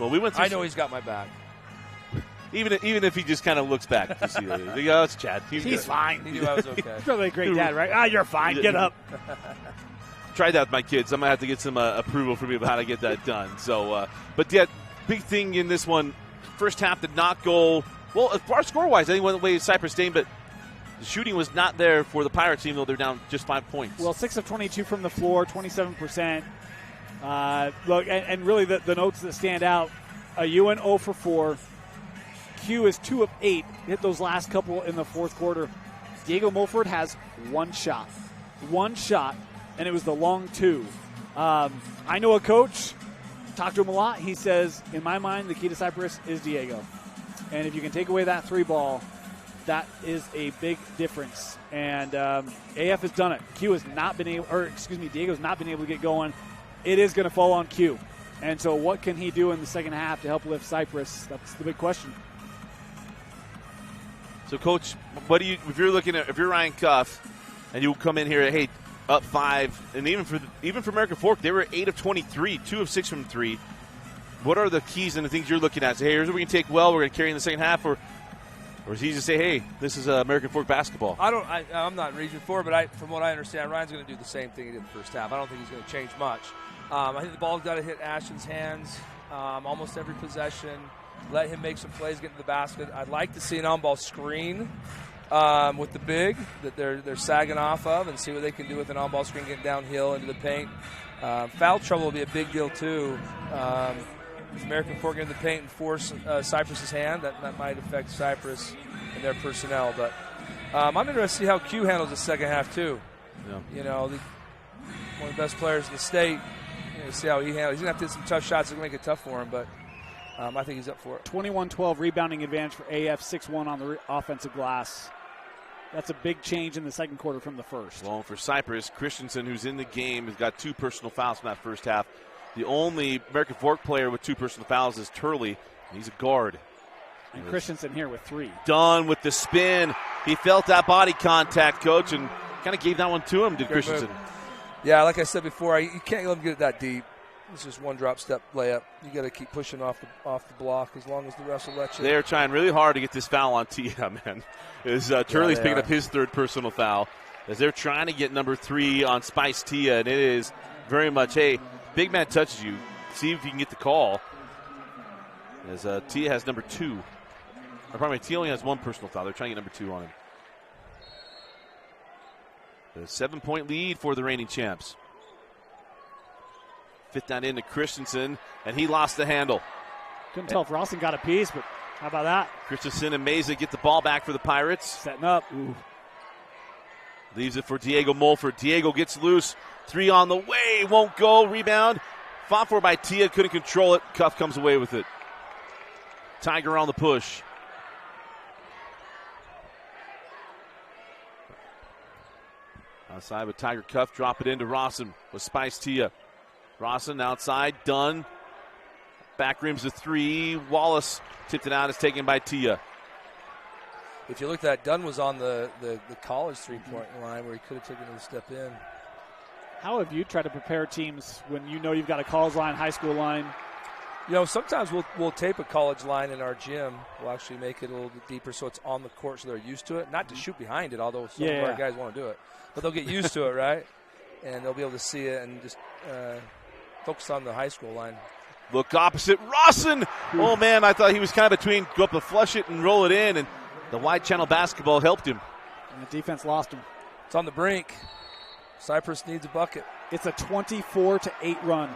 well, we went through. I know he's got my back. Even if he just kind of looks back to see it. Oh, it's Chad. He's fine. He knew I was okay. He's probably a great dad, right? You're fine. Get up. Tried that with my kids. I might have to get some approval from me about how to get that done. So, but yeah, big thing in this one, first half did not go well. As far as score-wise, I think went the way of Cyprus Dane, but the shooting was not there for the Pirates, even though they're down just 5 points. Well, 6 of 22 from the floor, 27%. Look, and really the notes that stand out, Ewan 0 for 4. Q is 2 of 8. Hit those last couple in the fourth quarter. Diego Mulford has one shot, and it was the long two. I know a coach, talked to him a lot. He says, in my mind, the key to Cyprus is Diego. And if you can take away that 3 ball, that is a big difference. And AF has done it. Q has not been able, Diego's not been able to get going. It is going to fall on Q. And so what can he do in the second half to help lift Cyprus? That's the big question. So, Coach, what do you? If you're Ryan Cuff, and you come in here, hey, up 5, and even for American Fork, they were 8 of 23, 2 of 6 from 3. What are the keys and the things you're looking at? Say, hey, here's what we can take well. We're going to carry in the second half, or Or is he just say, hey, this is American Fork basketball? I'm not reaching for it, but from what I understand, Ryan's going to do the same thing he did in the first half. I don't think he's going to change much. I think the ball's got to hit Ashton's hands almost every possession. Let him make some plays, get to the basket. I'd like to see an on-ball screen with the big that they're sagging off of, and see what they can do with an on-ball screen, getting downhill into the paint. Foul trouble will be a big deal too. If American Fork into the paint and force Cyprus's hand, that might affect Cyprus and their personnel. But I'm interested to see how Q handles the second half too. Yeah. You know, one of the best players in the state. See how he handles. He's going to have to hit some tough shots to make it tough for him, but I think he's up for it. 21-12 rebounding advantage for AF, 6-1 on the offensive glass. That's a big change in the second quarter from the first. Well, for Cyprus, Christensen, who's in the game, has got 2 personal fouls from that first half. The only American Fork player with 2 personal fouls is Turley. He's a guard. And Christensen here with 3. Done with the spin. He felt that body contact, Coach, and kind of gave that one to him, did Christensen. Yeah, like I said before, you can't let him get it that deep. It's just one drop step layup. You got to keep pushing off the block as long as the refs will let you. They're trying really hard to get this foul on Tia, man. Turley's picking up his 3rd personal foul as they're trying to get number 3 on Spice Tia, and it is very much, hey, big man touches you, see if you can get the call. As Tia has number 2. Or pardon me, Tia only has 1 personal foul. They're trying to get number 2 on him. A 7-point lead for the reigning champs. Fit that into Christensen, and he lost the handle. Couldn't tell if Rawson got a piece, but how about that? Christensen and Meza get the ball back for the Pirates. Setting up. Ooh. Leaves it for Diego Mulford. Diego gets loose. 3 on the way. Won't go. Rebound. Fought for by Tia. Couldn't control it. Cuff comes away with it. Tiger on the push. Outside with Tiger Cuff. Drop it into Rawson with Spice Tia. Rawson outside. Dunn. Back rims a 3. Wallace tipped it out. It's taken by Tia. If you look at that, Dunn was on the college 3-point line where he could have taken a step in. How have you tried to prepare teams when you know you've got a college line, high school line? You know, sometimes we'll tape a college line in our gym. We'll actually make it a little bit deeper so it's on the court so they're used to it. Not to shoot behind it, although some of our guys want to do it. But they'll get used to it, right? And they'll be able to see it and just focus on the high school line. Look opposite. Rawson! Oh, man, I thought he was kind of between go up and flush it and roll it in, and the wide channel basketball helped him. And the defense lost him. It's on the brink. Cyprus needs a bucket. It's a 24-8 run.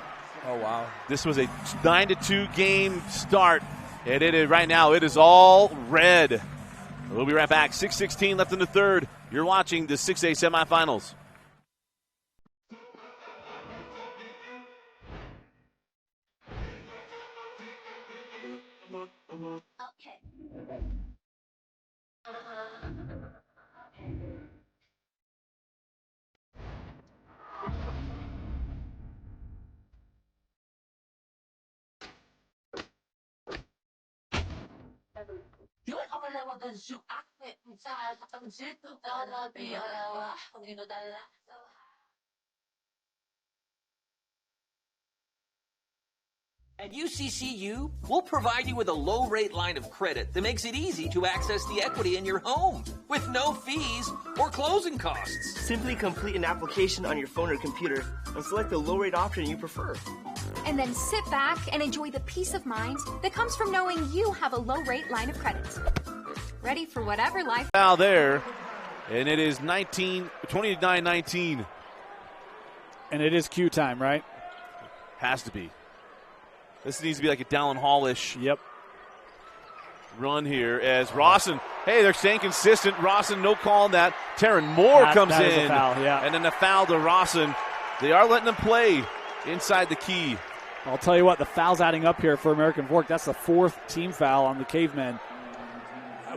Oh, wow. This was a 9-2 game start, and right now it is all red. We'll be right back. 6:16 left in the third. You're watching the 6A semifinals. Okay. At UCCU, we'll provide you with a low-rate line of credit that makes it easy to access the equity in your home with no fees or closing costs. Simply complete an application on your phone or computer and select the low-rate option you prefer. And then sit back and enjoy the peace of mind that comes from knowing you have a low-rate line of credit. Ready for whatever life... Foul there, and it is 29-19. And it is Q time, right? Has to be. This needs to be like a Dallin Hall-ish run here as Rawson. Hey, they're staying consistent. Rawson, no call on that. Taryn Moore comes that in. Is a foul, and then the foul to Rawson. They are letting them play inside the key. I'll tell you what, the foul's adding up here for American Fork. That's the 4th team foul on the Cavemen.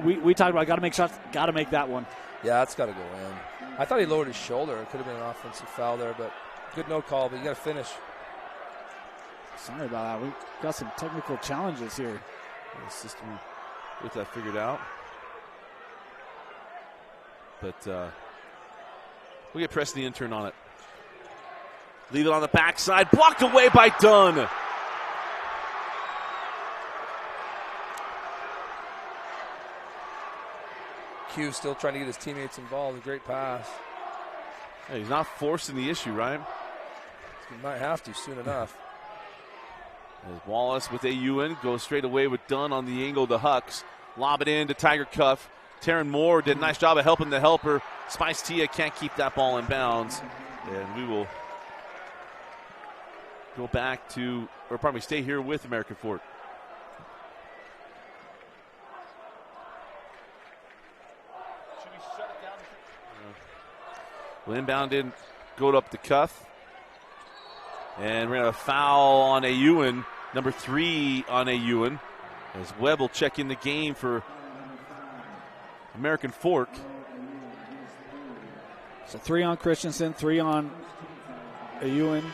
We talked about got to make shots, got to make that one. Yeah, that's got to go in. I thought he lowered his shoulder. It could have been an offensive foul there, but good no call, but you got to finish. Sorry about that. We've got some technical challenges here. The system get that figured out. But we get Preston the intern on it. Leave it on the backside. Blocked away by Dunn. Q still trying to get his teammates involved. A great pass. Hey, he's not forcing the issue, right? He might have to soon enough. As Wallace with a Ewan goes straight away with Dunn on the angle to Hucks. Lob it in to Tiger Cuff. Taryn Moore did a nice job of helping the helper. Spice Tia can't keep that ball in bounds. And we will go back to, or pardon me, stay here with American Fork. Well, inbound in, go up to Cuff. And we're going to have a foul on a Ewan, number 3 on a Ewan. As Webb will check in the game for American Fork. So 3 on Christensen, 3 on a Ewan.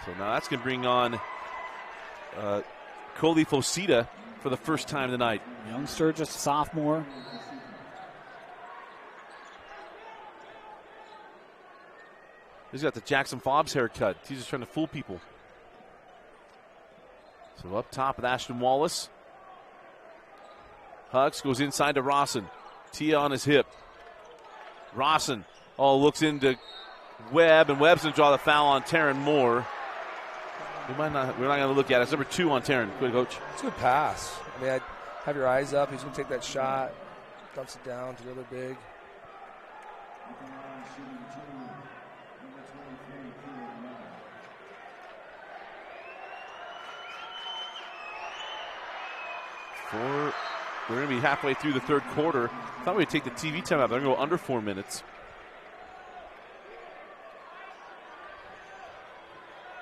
So now that's going to bring on Coley Fosita for the first time tonight. Youngster, just a sophomore. He's got the Jackson Fobbs haircut. He's just trying to fool people. So up top with Ashton Wallace. Hucks goes inside to Rawson. Tia on his hip. Rawson, looks into Webb, and Webb's going to draw the foul on Taryn Moore. We're not going to look at it. It's number 2 on Taryn. Good, Coach. It's a good pass. I mean, I'd have your eyes up. He's going to take that shot. Dumps it down to the other big. We're going to be halfway through the third quarter. I thought we'd take the TV time out. They're going to go under 4 minutes.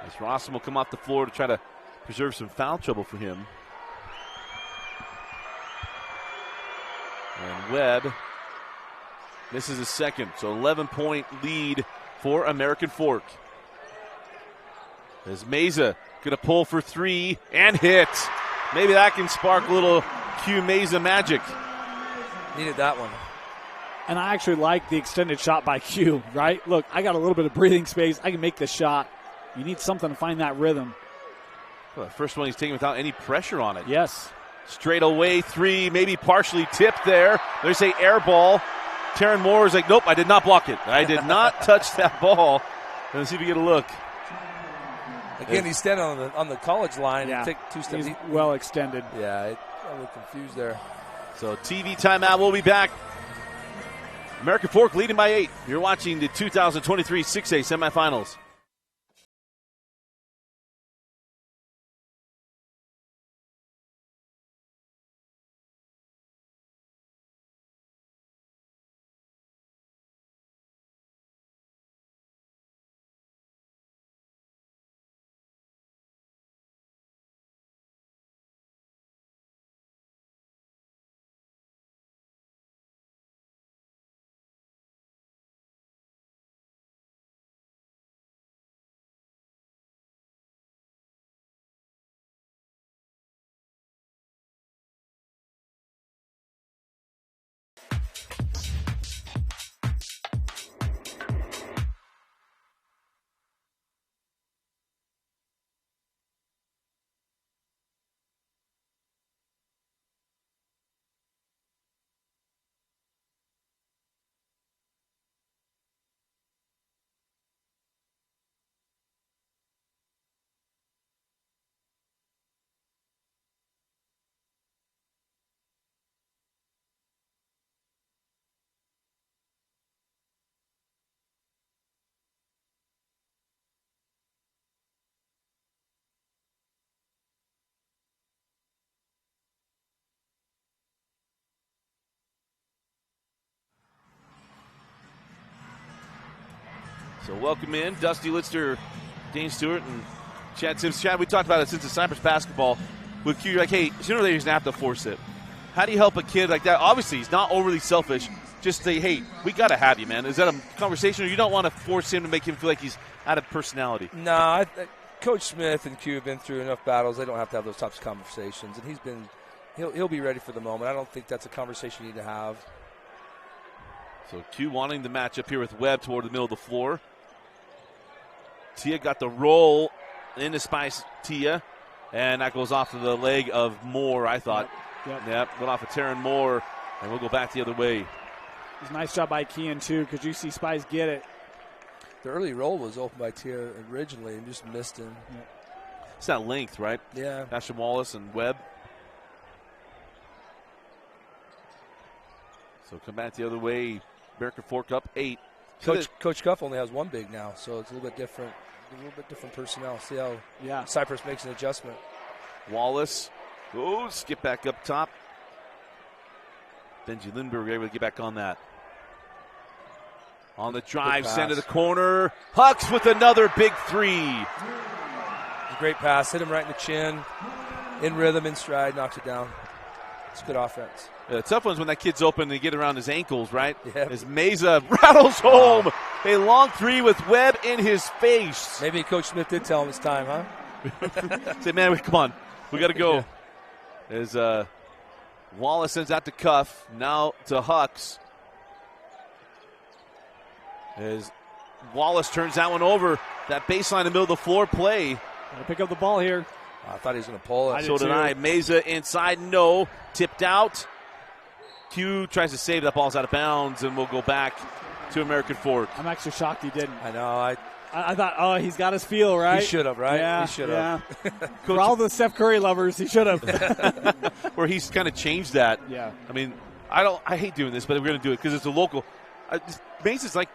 As Rawson will come off the floor to try to preserve some foul trouble for him. And Webb misses his second. So 11-point lead for American Fork. As Meza going to pull for 3 and hit. Maybe that can spark a little Q Meza magic. Needed that one. And I actually like the extended shot by Q, right? Look, I got a little bit of breathing space. I can make this shot. You need something to find that rhythm. Well, the first one he's taking without any pressure on it. Yes. Straight away 3, maybe partially tipped there. There's a air ball. Taryn Moore is like, nope, I did not block it. I did not touch that ball. Let's see if we get a look. Again, he's standing on the college line. Yeah. And take 2 steps. He's well extended. Yeah, I was confused there. So TV timeout. We'll be back. American Fork leading by 8. You're watching the 2023 6A semifinals. So welcome in Dusty Litster, Dane Stewart, and Chad Sims. Chad, we talked about it since the Cyprus basketball. With Q, you're like, hey, sooner or later he's going to have to force it. How do you help a kid like that? Obviously, he's not overly selfish. Just say, hey, we got to have you, man. Is that a conversation, or you don't want to force him to make him feel like he's out of personality? No, Coach Smith and Q have been through enough battles. They don't have to have those types of conversations. And he'll be ready for the moment. I don't think that's a conversation you need to have. So Q wanting the matchup here with Webb toward the middle of the floor. Tia got the roll into Spice Tia, and that goes off of the leg of Moore, I thought. Yep, went off of Taryn Moore, and we'll go back the other way. It was a nice job by Kean, too, because you see Spice get it. The early roll was open by Tia originally and just missed him. Yep. It's that length, right? Yeah. Ashton Wallace and Webb. So come back the other way. American Fork up 8. Coach Cuff only has one big now, so it's a little bit different. A little bit different personnel. See how Cyprus makes an adjustment. Wallace goes, get back up top. Benji Lindbergh able to get back on that. On the drive, send to the corner. Hucks with another big 3. A great pass, hit him right in the chin. In rhythm, in stride, knocks it down. It's good offense. The tough one's when that kid's open and they get around his ankles, right? Yep. As Meza rattles home a long 3 with Webb in his face. Maybe Coach Smith did tell him it's time, huh? Say, man, come on. We got to go. As Wallace sends out to Cuff, now to Hucks. As Wallace turns that one over, that baseline in the middle of the floor play. Got to pick up the ball here. I thought he was going to pull it. So did I. Meza inside, no. Tipped out. Q tries to save that ball's out of bounds, and we'll go back to American Fork. I'm actually shocked he didn't. I know. I thought, oh, he's got his feel, right? He should have, right? Yeah, he should have. Yeah. For all the Steph Curry lovers, he should have. Where he's kind of changed that. Yeah. I mean, I hate doing this, but we're going to do it because it's a local. Mesa's like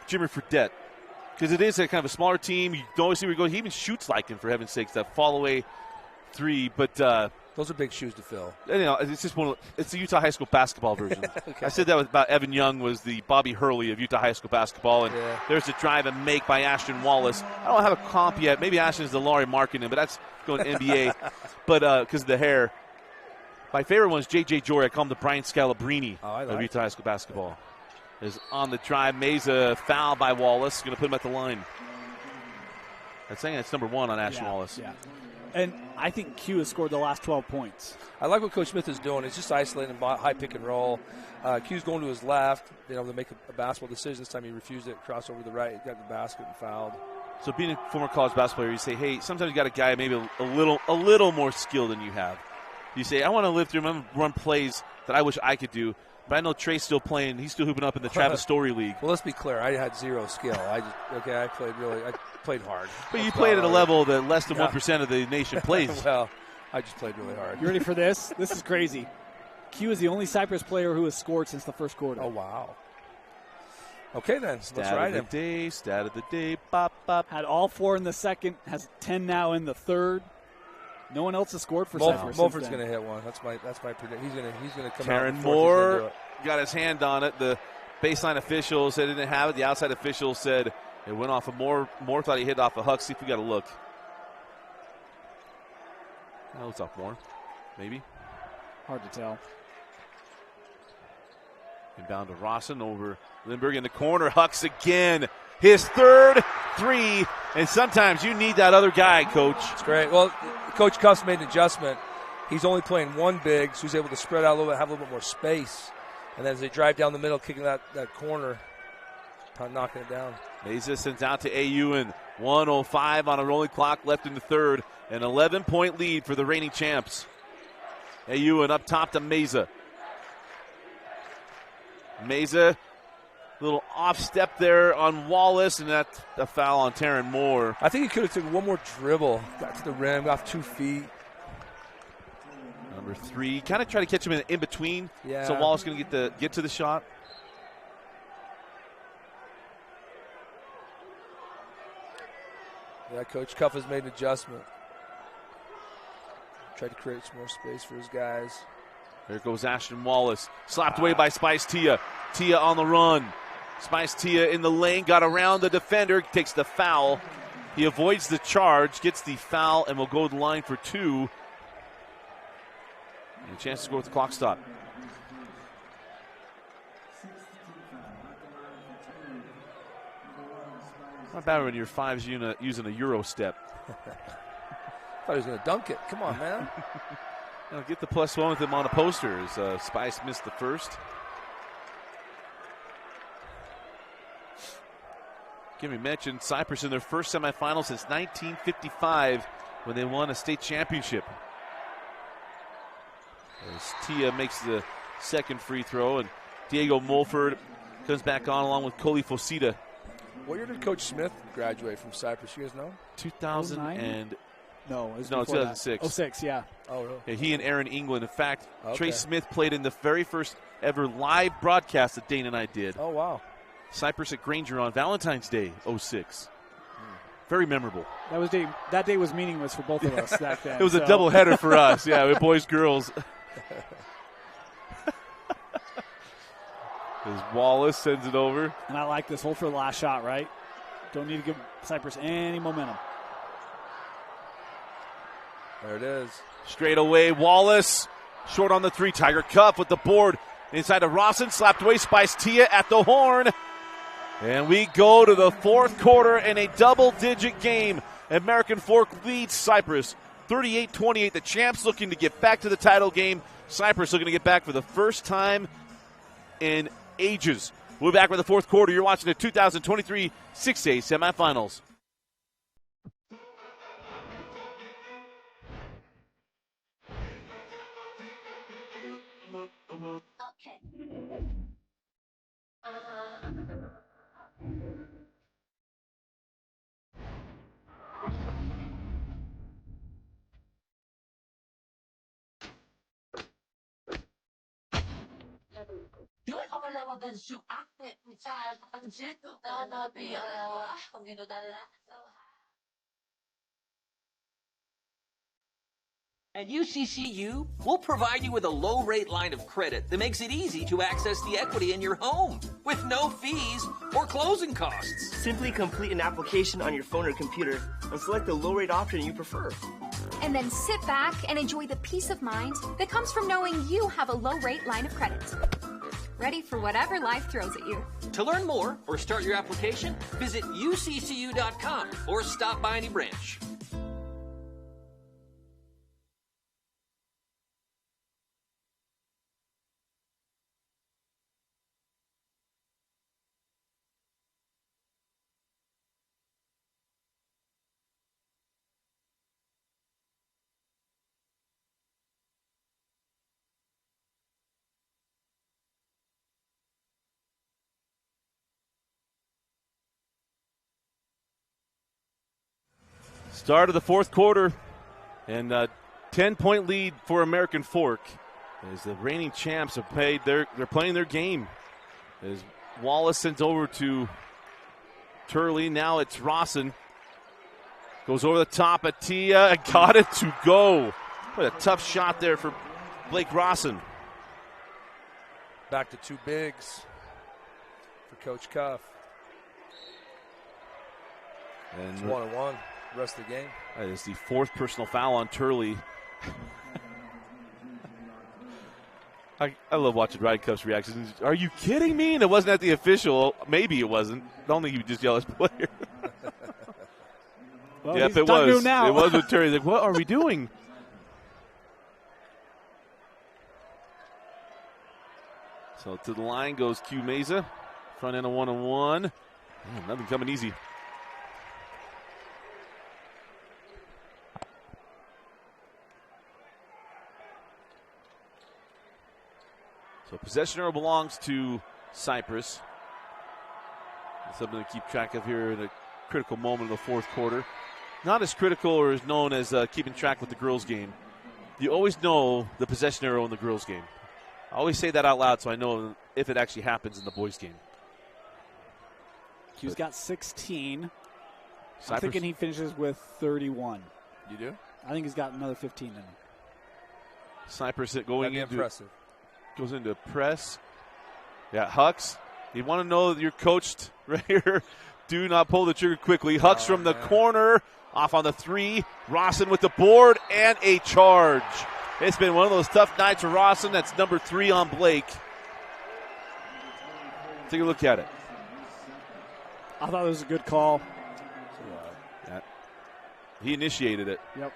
Jimmy Fredette because it is a kind of a smaller team. You don't always see where he goes. He even shoots like him, for heaven's sakes, that fall away 3. But those are big shoes to fill. It's just it's the Utah high school basketball version. Okay. I said that about Evan Young was the Bobby Hurley of Utah high school basketball, and there's a drive and make by Ashton Wallace. I don't have a comp yet. Maybe Ashton's the Laurie Markkinen, but that's going to NBA. But because of the hair. My favorite one is J.J. Jory. I call him the Brian Scalabrine of Utah high school basketball. Is on the drive. Meza foul by Wallace. Going to put him at the line. I'm saying that's number 1 on Ashton Wallace. Yeah. And I think Q has scored the last 12 points. I like what Coach Smith is doing. He's just isolating high pick and roll. Q's going to his left, being able to make a basketball decision. This time he refused it, crossed over to the right, he got the basket and fouled. So being a former college basketball player, you say, hey, sometimes you got a guy maybe a little more skill than you have. You say, I want to live through him, run plays that I wish I could do. But I know Trey's still playing. He's still hooping up in the Travis Story League. Well, let's be clear. I had zero skill. I played hard. But you played at a level that less than 1% of the nation plays. Well, I just played really hard. You ready for this? This is crazy. Q is the only Cyprus player who has scored since the first quarter. Oh, wow. Okay, then. Let's ride him. Stat of the day. Bop, bop. Had all 4 in the second. Has 10 now in the third. No one else has scored for Cyprus. Mulford's going to hit one. That's my prediction. He's going to come out. Taryn Moore got his hand on it. The baseline official said he didn't have it. The outside official said it went off of Moore. Moore thought he hit off of Huck. See if we got a look. No, it's off Moore. Maybe. Hard to tell. Inbound to Rawson over Lindbergh in the corner. Hucks again. His third 3. And sometimes you need that other guy, Coach. It's great. Well, Coach Cuffs made an adjustment. He's only playing 1 big, so he's able to spread out a little bit, have a little bit more space. And then as they drive down the middle, kicking that corner, knocking it down. Meza sends out to Ayun. 1:05 on a rolling clock left in the third. An 11-point lead for the reigning champs. Ayun up top to Meza. Meza, little off step there on Wallace, and that's a foul on Taryn Moore. I think he could have taken one more dribble, got to the rim, got off 2 feet. Number 3, kind of try to catch him in between. Yeah. So Wallace going to get to the shot. Yeah, Coach Cuff has made an adjustment. Tried to create some more space for his guys. There goes Ashton Wallace. Slapped away by Spice Tia. Tia on the run. Spice Tia in the lane. Got around the defender. Takes the foul. He avoids the charge. Gets the foul and will go to the line for 2. And a chance to score with the clock stop. Not bad when your 5's using a Euro step. Thought he was going to dunk it. Come on, man. Get the +1 with him on a poster as Spice missed the first. Kimmy mentioned Cyprus in their first semifinal since 1955 when they won a state championship. As Tia makes the second free throw, and Diego Mulford comes back on along with Koli Fosita. What year did Coach Smith graduate from Cyprus? You guys know? 2000 and No, it was no, before 2006. That. 06, yeah. Oh, really? Yeah, he and Aaron England. In fact, Okay. Trey Smith played in the very first ever live broadcast that Dane and I did. Oh, wow. Cyprus at Granger on Valentine's Day, 06. Very memorable. That day was meaningless for both of us back then. It was a doubleheader for us, yeah, with boys, girls. As Wallace sends it over. And I like this. Hold for the last shot, right? Don't need to give Cyprus any momentum. There it is. Straight away, Wallace. Short on the three. Tiger Cuff with the board. Inside to Rawson. Slapped away. Spice Tia at the horn. And we go to the fourth quarter in a double-digit game. American Fork leads Cyprus 38-28. The champs looking to get back to the title game. Cyprus looking to get back for the first time in ages. We'll be back with the fourth quarter. You're watching the 2023 6A semifinals. At UCCU, we'll provide you with a low-rate line of credit that makes it easy to access the equity in your home with no fees or closing costs. Simply complete an application on your phone or computer and select the low-rate option you prefer. And then sit back and enjoy the peace of mind that comes from knowing you have a low-rate line of credit. Ready for whatever life throws at you. To learn more or start your application, visit uccu.com or stop by any branch. Start of the fourth quarter, and 10-point lead for American Fork as the reigning champs have played. They're playing their game. As Wallace sends over to Turley, now it's Rawson. Goes over the top at Tia and got it to go. What a tough shot there for Blake Rawson. Back to two bigs for Coach Cuff. And it's 1-1. Rest of the game. That is the fourth personal foul on Turley. I love watching Ryan Cuff's reactions. Are you kidding me? And it wasn't at the official. Maybe it wasn't. I don't think he would just yell at his player. Well, yep, it was. Now. It was with Turley. Like, what are we doing? So to the line goes Q Meza. Front end of 1-on-1. Man, nothing coming easy. So possession arrow belongs to Cyprus. It's something to keep track of here in a critical moment of the fourth quarter. Not as critical or as known as keeping track with the girls' game. You always know the possession arrow in the girls' game. I always say that out loud so I know if it actually happens in the boys' game. Q's got 16. Cyprus. I'm thinking he finishes with 31. You do? I think he's got another 15 in him. Cyprus going into impressive. Goes into press. Yeah, Hux. You want to know that you're coached right here. Do not pull the trigger quickly. Hux from the corner. Off on the three. Rawson with the board and a charge. It's been one of those tough nights for Rawson. That's number 3 on Blake. Take a look at it. I thought it was a good call. Yeah. He initiated it. Yep.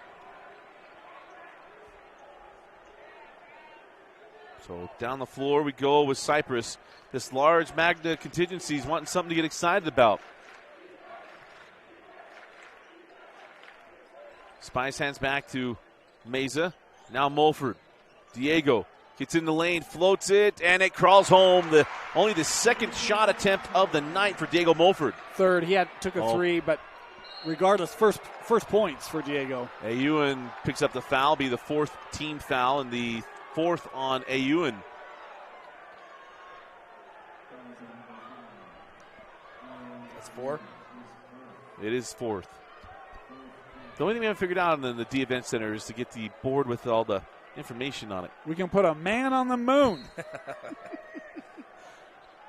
So down the floor we go with Cyprus. This large Magna contingency is wanting something to get excited about. Spice hands back to Meza. Now Mulford. Diego gets in the lane, floats it, and it crawls home. Only the second shot attempt of the night for Diego Mulford. Third, he took a three, but regardless, first points for Diego. Ewan picks up the foul, be the fourth team foul, and the fourth on Ewan. That's 4. It is fourth. The only thing we haven't figured out in the D Event Center is to get the board with all the information on it. We can put a man on the moon.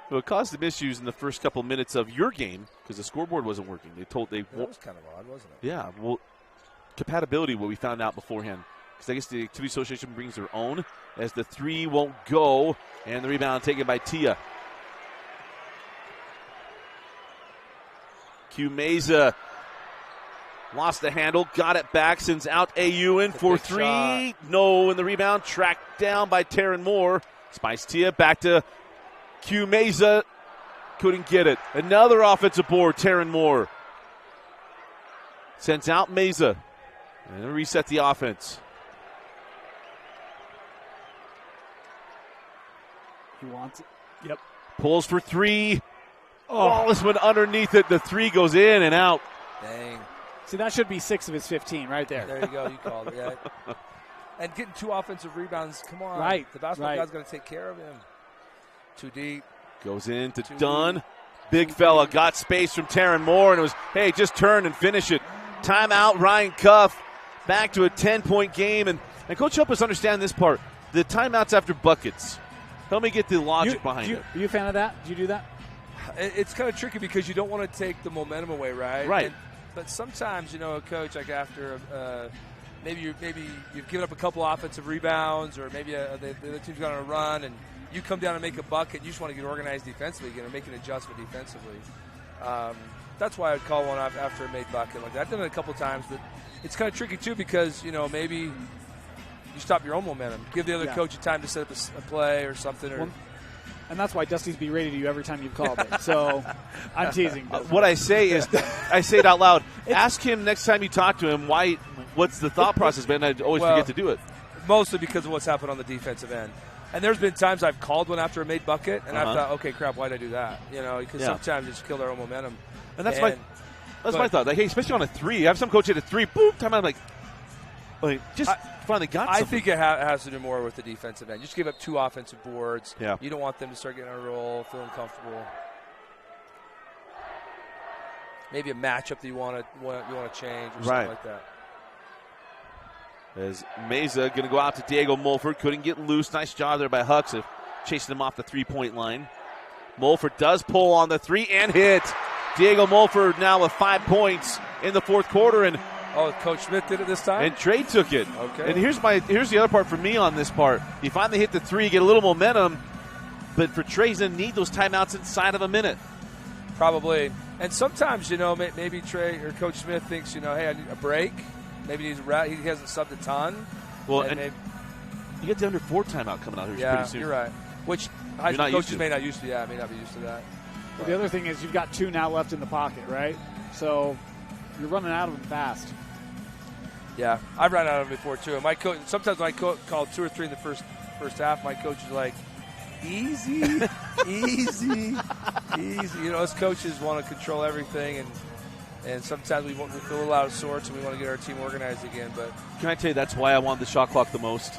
Well, it caused some issues in the first couple minutes of your game because the scoreboard wasn't working. That was kind of odd, wasn't it? Yeah, well, compatibility, what we found out beforehand. Because I guess the Activity Association brings their own as the three won't go, and the rebound taken by Tia. Q Meza lost the handle, got it back, sends out Ewan for three. Shot. No, and the rebound tracked down by Taryn Moore. Spice Tia back to Q Meza. Couldn't get it. Another offensive board, Taryn Moore. Sends out Meza. And reset the offense. He wants it. Yep. Pulls for three. Oh, this one underneath it. The three goes in and out. Dang. See, that should be 6 of his 15 right there. There you go. You called it. Yeah. And getting 2 offensive rebounds. Come on. Right. The basketball right. guy's going to take care of him. Too deep. Goes into Too Dunn. deep. Big fella got space from Taryn Moore, and it was, hey, just turn and finish it. Timeout, Ryan Cuff. Back to a 10-point game. And Coach, help us understand this part. The timeouts after buckets. Help me get the logic behind it. Are you a fan of that? Do you do that? It's kind of tricky because you don't want to take the momentum away, right? Right. But sometimes, a coach, like after maybe you've given up a couple offensive rebounds, or maybe the other team's gone on a run, and you come down and make a bucket. You just want to get organized defensively again and make an adjustment defensively. That's why I'd call one off after a made bucket like that. I've done it a couple times, but it's kind of tricky too because maybe you stop your own momentum. Give the other coach a time to set up a play or something. And that's why Dusty's be rated to you every time you've called it. So I'm teasing. What I say is, I say it out loud. Ask him next time you talk to him what's the thought process, man. I always forget to do it. Mostly because of what's happened on the defensive end. And there's been times I've called one after a made bucket, and I've thought, okay, crap, why'd I do that? Because sometimes it's killed our own momentum. And that's my thought. Like, hey, especially on a three. I have some coach hit a three, boom, time I'm like finally got something. I think it has to do more with the defensive end. You just give up 2 offensive boards. Yeah. You don't want them to start getting on a roll, feeling comfortable. Maybe a matchup that you want to change or something like that. As Meza going to go out to Diego Mulford. Couldn't get loose. Nice job there by Hux of chasing him off the three-point line. Mulford does pull on the three and hit. Diego Mulford now with 5 points in the fourth quarter. And Coach Smith did it this time? And Trey took it. Okay. And here's the other part for me on this part. You finally hit the three, get a little momentum. But for Trey, he's going to need those timeouts inside of a minute. Probably. And sometimes, maybe Trey or Coach Smith thinks, hey, I need a break. Maybe he hasn't subbed a ton. Well, and you get the under 4 timeout coming out here pretty soon. You're right. Which high school coaches may not used to. Yeah, may not be used to that. Well, the other thing is you've got 2 now left in the pocket, right? So you're running out of them fast. Yeah, I've run out of them before too. And my coach, sometimes when I call 2 or 3 in the first half, my coach is like, easy, easy, easy. Us coaches want to control everything, and sometimes we feel a little out of sorts, and we want to get our team organized again. But can I tell you that's why I wanted the shot clock the most?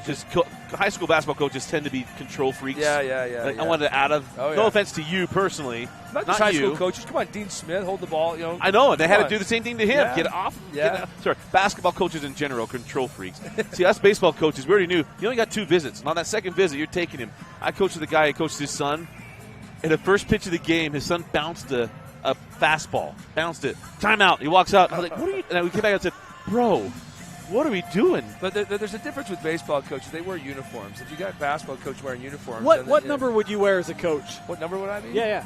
Just high school basketball coaches tend to be control freaks. Yeah. I wanted it out of. No offense to you personally, not high school coaches. Come on, Dean Smith, hold the ball. I know they had to do the same thing to him. Yeah. Get off. Yeah. Sorry, basketball coaches in general, control freaks. See, us baseball coaches, we already knew you only got 2 visits, and on that second visit, you're taking him. I coached with a guy who coached his son. In the first pitch of the game, his son bounced a fastball, bounced it. Timeout. He walks out. I was like, "What are you?" And we came back and said, "Bro, what are we doing?" But there's a difference with baseball coaches. They wear uniforms. If you got a basketball coach wearing uniforms, what number would you wear as a coach? What number would I be? Yeah.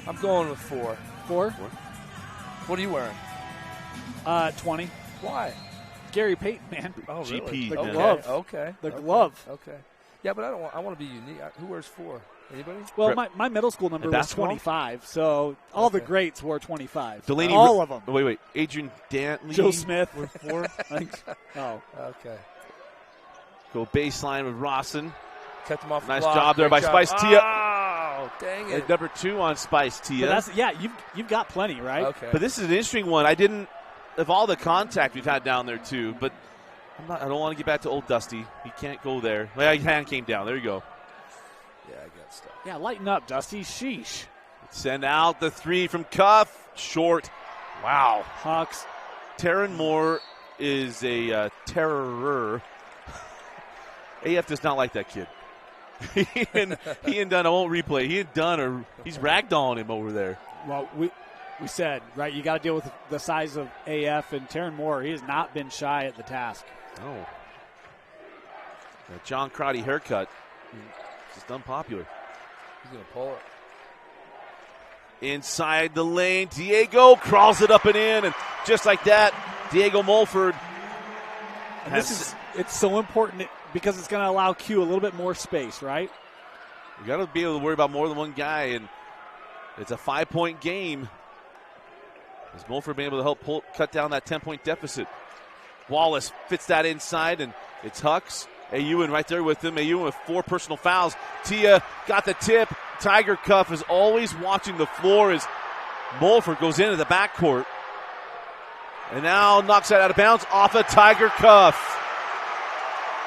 I'm going with 4. 4? What are you wearing? 20. Why? Gary Payton, man. Oh, GP. really? The glove. Okay. The glove. Okay. Yeah, but I want to be unique. Who wears 4? Anybody? Well, my middle school number was 25, so all the greats wore 25. Delaney, all of them. Wait. Adrian Dantley. Joe Smith. were 4. Oh. Okay. Go baseline with Rawson. Kept him off the Nice block. job there by Great job. Spice Tia. Oh, dang it. And number 2 on Spice Tia. But you've got plenty, right? Okay. But this is an interesting one. Of all the contact we've had down there too, but I don't want to get back to old Dusty. He can't go there. Well, his hand came down. There you go. Yeah, I got stuff. Yeah, lighten up, Dusty. Sheesh. Send out the 3 from Cuff. Short. Wow. Hux. Taryn Moore is a terror. AF does not like that kid. he and Dunn, I won't replay. He and Dunn he's ragdolling him over there. Well, we said, right, you got to deal with the size of AF and Taryn Moore. He has not been shy at the task. Oh. That John Crotty haircut. Just unpopular. He's going to pull it. Inside the lane, Diego crawls it up and in, and just like that, Diego Mulford. And it's so important because it's going to allow Q a little bit more space, right? You got to be able to worry about more than one guy, and it's a 5-point game. Has Mulford been able to help cut down that 10-point deficit? Wallace fits that inside, and it's Hux. Ewan right there with him. Ewan with 4 personal fouls. Tia got the tip. Tiger Cuff is always watching the floor as Mulford goes into the backcourt. And now knocks that out of bounds off of Tiger Cuff.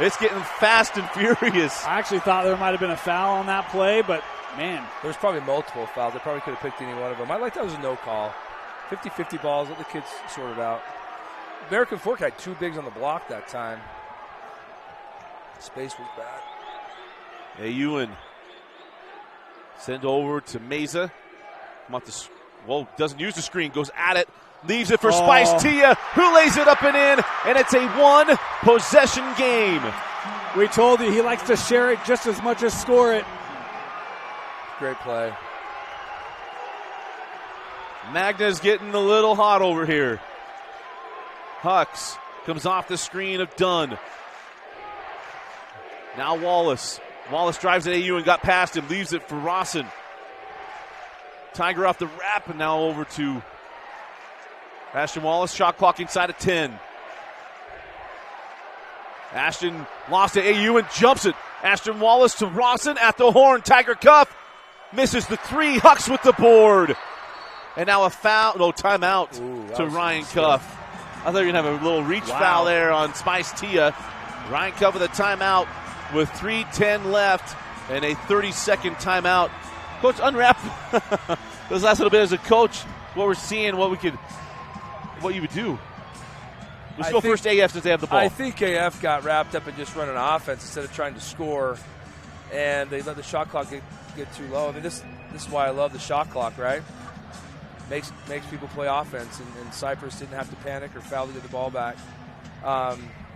It's getting fast and furious. I actually thought there might have been a foul on that play, but, man. There's probably multiple fouls. They probably could have picked any one of them. I like that was a no call. 50-50 balls. Let the kids sort it out. American Fork had 2 bigs on the block that time. Space was bad. Ewan send over to Meza. Doesn't use the screen. Goes at it. Leaves it for Spice Tia, who lays it up and in, and it's a 1-possession game. We told you he likes to share it just as much as score it. Great play. Magna's getting a little hot over here. Hux comes off the screen of Dunn. Now Wallace. Wallace drives at AU and got past him. Leaves it for Rawson. Tiger off the wrap and now over to Ashton Wallace. Shot clock inside of 10. Ashton lost to AU and jumps it. Ashton Wallace to Rawson at the horn. Tiger Cuff misses the 3. Hux with the board. And now a foul. No, timeout to Ryan Cuff. I thought you were going to have a little reach foul there on Spice Tia. Ryan Cuff with a timeout with 3:10 left and a 30-second timeout. Coach, unwrap those last little bit as a coach, what we're seeing, what you would do. Let's go first AF since they have the ball. I think AF got wrapped up in just running offense instead of trying to score, and they let the shot clock get too low. I mean, this is why I love the shot clock, right? Makes people play offense, and Cyprus didn't have to panic or foul to get the ball back.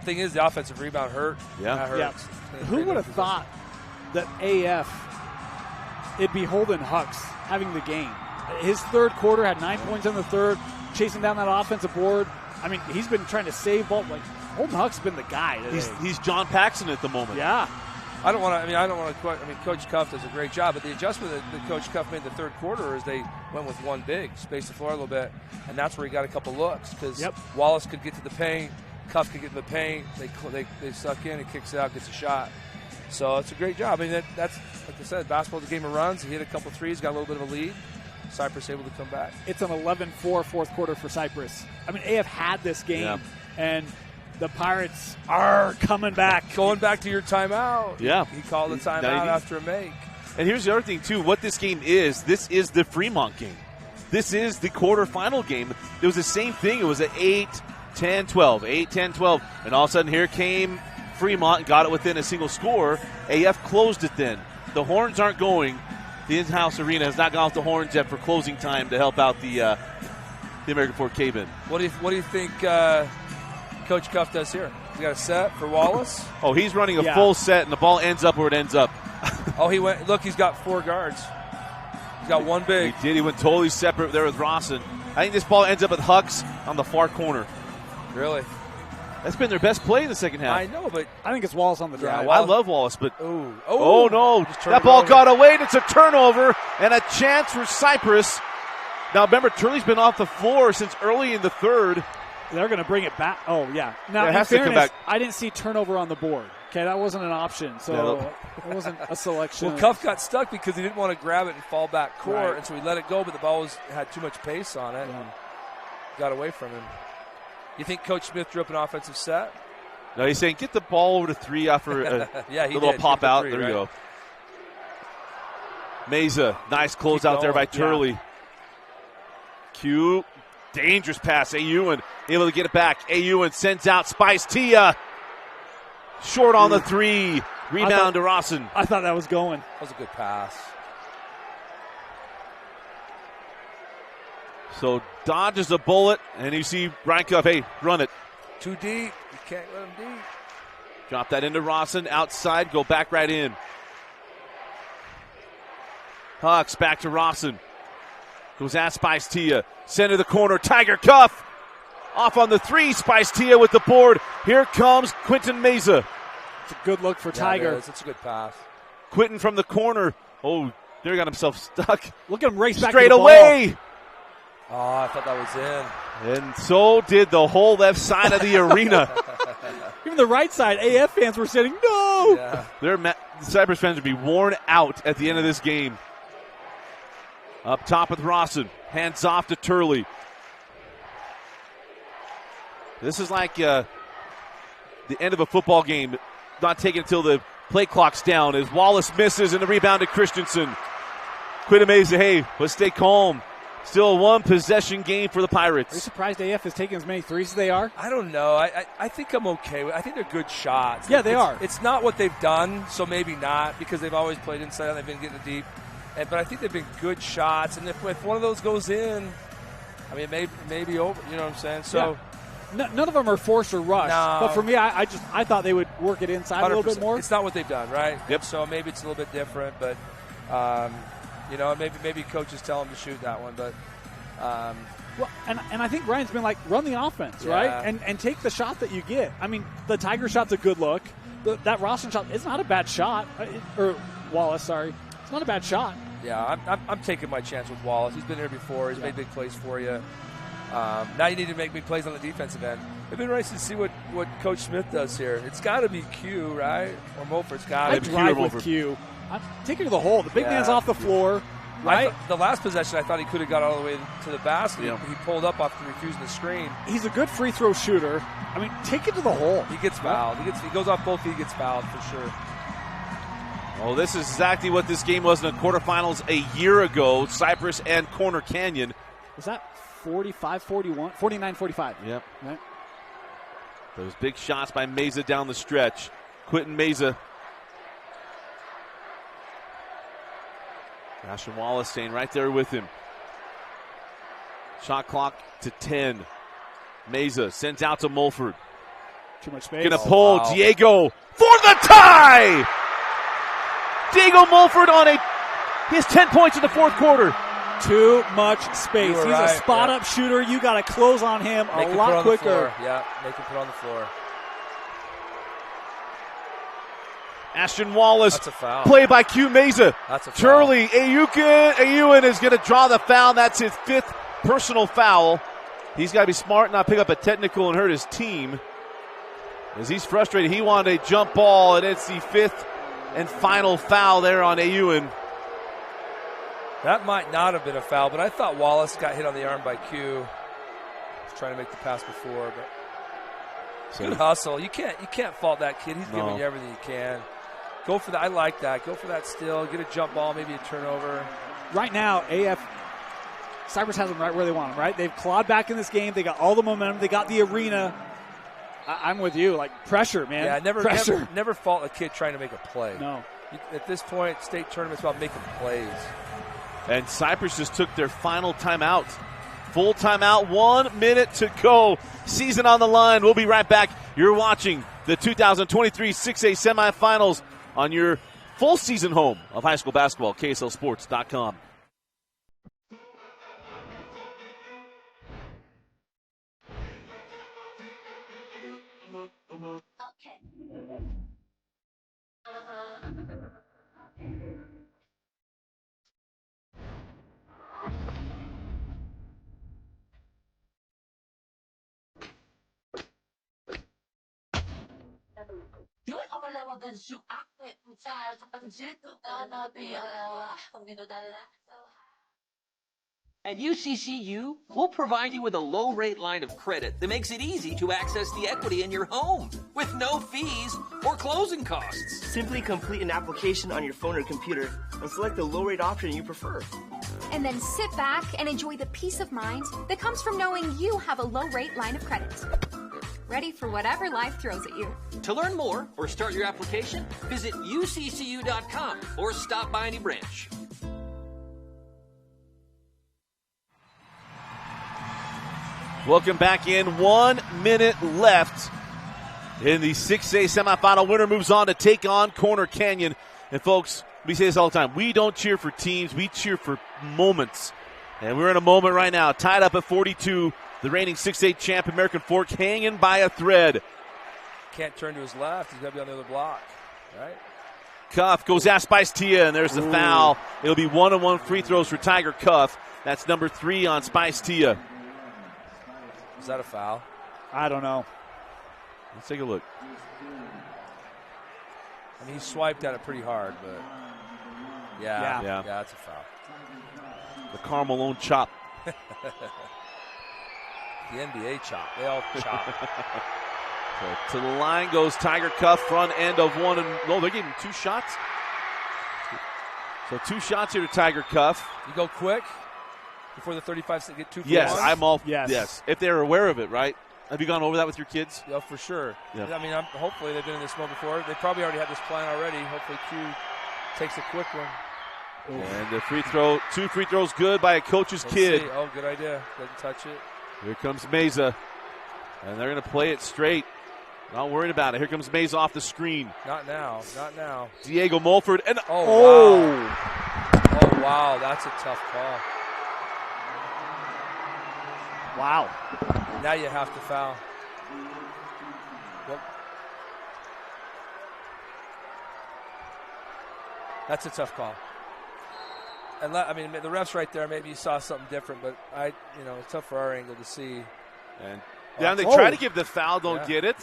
Thing is, the offensive rebound hurt. Yeah. That hurts. Yeah. Who would have thought that AF, it'd be Holden Hux having the game? His third quarter had 9 points in the third, chasing down that offensive board. I mean, he's been trying to save ball. Like, Holden Hux has been the guy today. He's John Paxson at the moment. Yeah. I don't want to. Coach Cuff does a great job, but the adjustment that Coach Cuff made in the third quarter is they went with 1 big, spaced the floor a little bit, and that's where he got a couple looks because Wallace could get to the paint, Cuff could get to the paint. They suck in, he kicks it out, gets a shot. So it's a great job. I mean, that's like I said, basketball is a game of runs. He hit a couple threes, got a little bit of a lead. Cyprus able to come back. It's an 11-4 fourth quarter for Cyprus. I mean, AF had this game, and the Pirates are coming back. Going back to your timeout. Yeah. He called the timeout after a make. And here's the other thing, too. What this game is, this is the Fremont game. This is the quarterfinal game. It was the same thing. It was an 8-10-12, 8-10-12. And all of a sudden, here came Fremont and got it within a single score. AF closed it then. The horns aren't going. The in-house arena has not gone off the horns yet for closing time to help out the American Fork Cavemen. What do you think Coach Cuff does here? He got a set for Wallace? Oh, he's running a full set, and the ball ends up where it ends up. He went. Look, he's got 4 guards. He's got 1 big. He did. He went totally separate there with Rawson. I think this ball ends up at Hux on the far corner. Really? That's been their best play in the second half. I know, but I think it's Wallace on the drive. I love Wallace, but oh no, that ball got away. And it's a turnover and a chance for Cyprus. Now remember, Turley's been off the floor since early in the third. They're going to bring it back. Oh yeah. Now it in has to come fairness, back. I didn't see turnover on the board. Okay, that wasn't an option, so it wasn't a selection. Well, Cuff got stuck because he didn't want to grab it and fall back court, Right. and so he let it go, but the ball had too much pace on it and got away from him. You think Coach Smith drew up an offensive set? No, he's saying get the ball over to 3 after a Yeah, he little did. pop Shoot the out. 3, There right? you go. Meza, nice closeout there by Turley. Q, dangerous pass. Ayuan able to get it back. Ayuan sends out Spice Tia. Short on the 3. Rebound to Rawson. I thought that was going. That was a good pass. So dodges a bullet, and you see Brian Cuff, hey, run it. Too deep. You can't let him deep. Drop that into Rawson. Outside, go back right in. Hucks back to Rawson. Goes at Spice Tia. Center of the corner. Tiger Cuff. Off on the 3. Spice Tia with the board. Here comes Quentin Meza. It's a good look for Tiger. It's a good pass. Quentin from the corner. Oh, there he got himself stuck. Look at him race back Straight to the away. Oh, I thought that was in. And so did the whole left side of the arena. Even the right side, AF fans were saying, no! Yeah. The Cyprus fans would be worn out at the end of this game. Up top with Rawson. Hands off to Turley. This is like the end of a football game. Not taking it until the play clock's down as Wallace misses and the rebound to Christensen. Quentin Meza, hey, let's stay calm. Still a 1-possession game for the Pirates. Are you surprised AF is taking as many threes as they are? I don't know. I think I'm okay. I think they're good shots. Yeah, they are. It's not what they've done, so maybe not, because they've always played inside and they've been getting it deep. But I think they've been good shots, and if one of those goes in, I mean, it may be over. You know what I'm saying? So. Yeah. None of them are forced or rushed. No. But for me, I thought they would work it inside 100%. A little bit more. It's not what they've done, right? Yep. So maybe it's a little bit different, but maybe coaches tell them to shoot that one, but. Well, and I think Ryan's been like, run the offense, right? And take the shot that you get. I mean, the Tiger shot's a good look. That Rawson shot is not a bad shot. Or Wallace, sorry. It's not a bad shot. Yeah, I'm taking my chance with Wallace. He's been here before. He's made big plays for you. Now you need to make big plays on the defensive end. It'd be nice to see what Coach Smith does here. It's got to be Q, right? Or Mulford's got to be Q. I drive with Q. I'm taking to the hole. The big man's off the floor. Right? The last possession, I thought he could have got all the way to the basket. Yeah. He pulled up after refusing the screen. He's a good free throw shooter. I mean, take it to the hole. He gets fouled. He goes off both feet, gets fouled for sure. Well, this is exactly what this game was in the quarterfinals a year ago. Cyprus and Corner Canyon. Was that 45-41? 49-45. Yep. Right. Those big shots by Meza down the stretch. Quentin Meza. Ashton Wallace staying right there with him. Shot clock to 10. Meza sends out to Mulford. Too much space. Gonna pull Diego for the tie! Diego Mulford on his 10 points in the fourth quarter. Too much space. He's right. a spot-up shooter. You got to close on him make a lot quicker. Yeah, make him put on the floor. Ashton Wallace. That's a foul. Play by Q Meza. That's a foul. Turley Ayuan is going to draw the foul. That's his 5th personal foul. He's got to be smart and not pick up a technical and hurt his team. As he's frustrated, he wanted a jump ball, and it's the 5th and final foul there on Ayuan. That might not have been a foul, but I thought Wallace got hit on the arm by Q. He's trying to make the pass before, but good hustle. You can't fault that kid. He's giving you everything he can. Go for that. I like that. Go for that still. Get a jump ball, maybe a turnover. Right now, Cyprus has them right where they want them, right? They've clawed back in this game. They got all the momentum. They got the arena. I'm with you. Like, pressure, man. Yeah, pressure. Never fault a kid trying to make a play. No. At this point, state tournament's about making plays. And Cyprus just took their final timeout. Full timeout, 1 minute to go. Season on the line. We'll be right back. You're watching the 2023 6A semifinals on your full season home of high school basketball, KSLSports.com. At UCCU, we'll provide you with a low-rate line of credit that makes it easy to access the equity in your home with no fees or closing costs. Simply complete an application on your phone or computer and select the low-rate option you prefer. And then sit back and enjoy the peace of mind that comes from knowing you have a low-rate line of credit. Ready for whatever life throws at you. To learn more or start your application, visit uccu.com or stop by any branch. Welcome back in. 1 minute left in the 6A semifinal. Winner moves on to take on Corner Canyon. And folks, we say this all the time. We don't cheer for teams. We cheer for moments. And we're in a moment right now. Tied up at 42. The reigning 6A champ, American Fork, hanging by a thread. Can't turn to his left. He's got to be on the other block. Right? Cuff goes at Spice Tia, and there's the foul. It'll be 1-on-1 free throws for Tiger Cuff. That's number 3 on Spice Tia. Is that a foul? I don't know. Let's take a look. I mean, he swiped at it pretty hard, but yeah, that's a foul. The Karl Malone chop. The NBA chop. They all chop. So to the line goes Tiger Cuff, front end of one. No, they're giving 2 shots. So 2 shots here to Tiger Cuff. You go quick before the 35 seconds get 2 for Yes, one? I'm all. Yes. If they're aware of it, right? Have you gone over that with your kids? Yeah, for sure. Yeah. I mean, hopefully they've been in this mode before. They probably already had this plan already. Hopefully Q takes a quick one. And the free throw, 2 free throws good by a coach's Let's kid. see. Oh, good idea. Doesn't touch it. Here comes Meza. And they're going to play it straight. Not worried about it. Here comes Meza off the screen. Not now. Not now. Diego Mulford. And Wow. Oh, wow. That's a tough call. Wow. Now you have to foul. Whoop. That's a tough call. And I mean, the ref's right there. Maybe you saw something different, but it's tough for our angle to see. And down they try to give the foul, don't get it.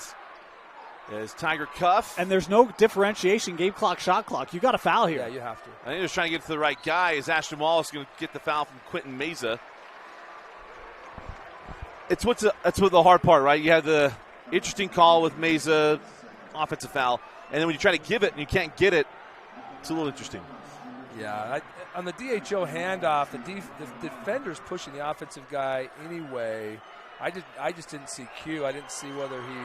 As Tiger Cuff. And there's no differentiation, game clock, shot clock. You got a foul here. Yeah, you have to. I think they're trying to get to the right guy. Is Ashton Wallace going to get the foul from Quentin Meza? That's what the hard part, right? You have the interesting call with Meza, offensive foul, and then when you try to give it and you can't get it, it's a little interesting. Yeah, on the DHO handoff, the defender's pushing the offensive guy anyway. I just didn't see Q. I didn't see whether he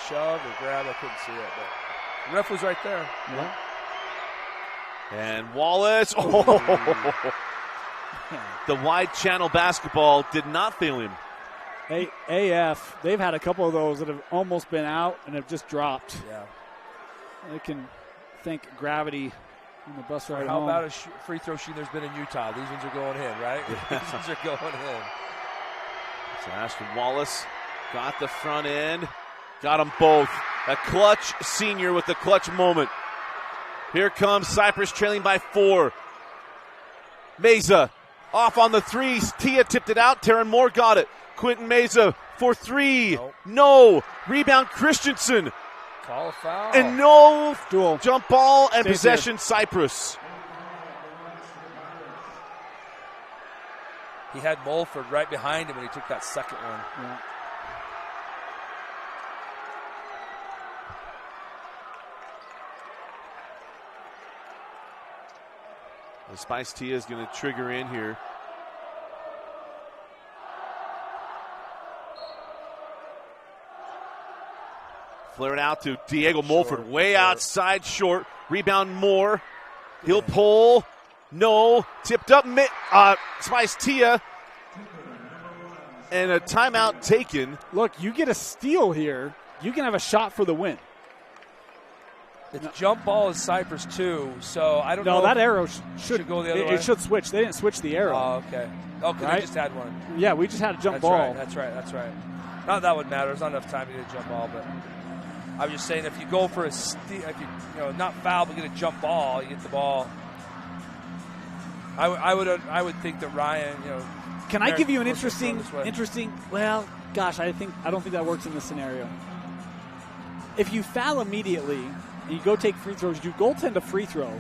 shoved or grabbed. I couldn't see it, but the ref was right there. Yeah. And Wallace, the wide channel basketball did not fail him. Hey, AF, they've had a couple of those that have almost been out and have just dropped. Yeah. They can thank gravity on the bus ride How home. about a free throw shooting there's been in Utah? These ones are going in, right? These ones are going in. So Ashton Wallace got the front end, got them both. A clutch senior with the clutch moment. Here comes Cyprus trailing by 4. Meza off on the 3. Tia tipped it out. Taryn Moore got it. Quentin Meza for 3. Nope. No. Rebound Christensen. Call a foul. And no Duel. jump ball and Stays possession there. Cyprus. He had Mulford right behind him when he took that second one. Yeah. The Spice Tia is going to trigger in here. Flare it out to Diego Mulford. Way outside, short. Rebound Moore. He'll pull. No. Tipped up. Spice Tia. And a timeout taken. Look, you get a steal here. You can have a shot for the win. It's jump ball is Cyprus too, so I don't know. No, that arrow should go the other way. It should switch. They didn't switch the arrow. Oh, okay. Okay, Right? we just had one. Yeah, we just had a jump ball. That's right. Not that would matter. There's not enough time to get a jump ball, but I was just saying if you go for a steal, if you not foul but get a jump ball, you get the ball. I would think that Ryan, Can I give you an Merrick interesting? Well, gosh, I don't think that works in this scenario. If you foul immediately, and you go take free throws, you goaltend a free throw.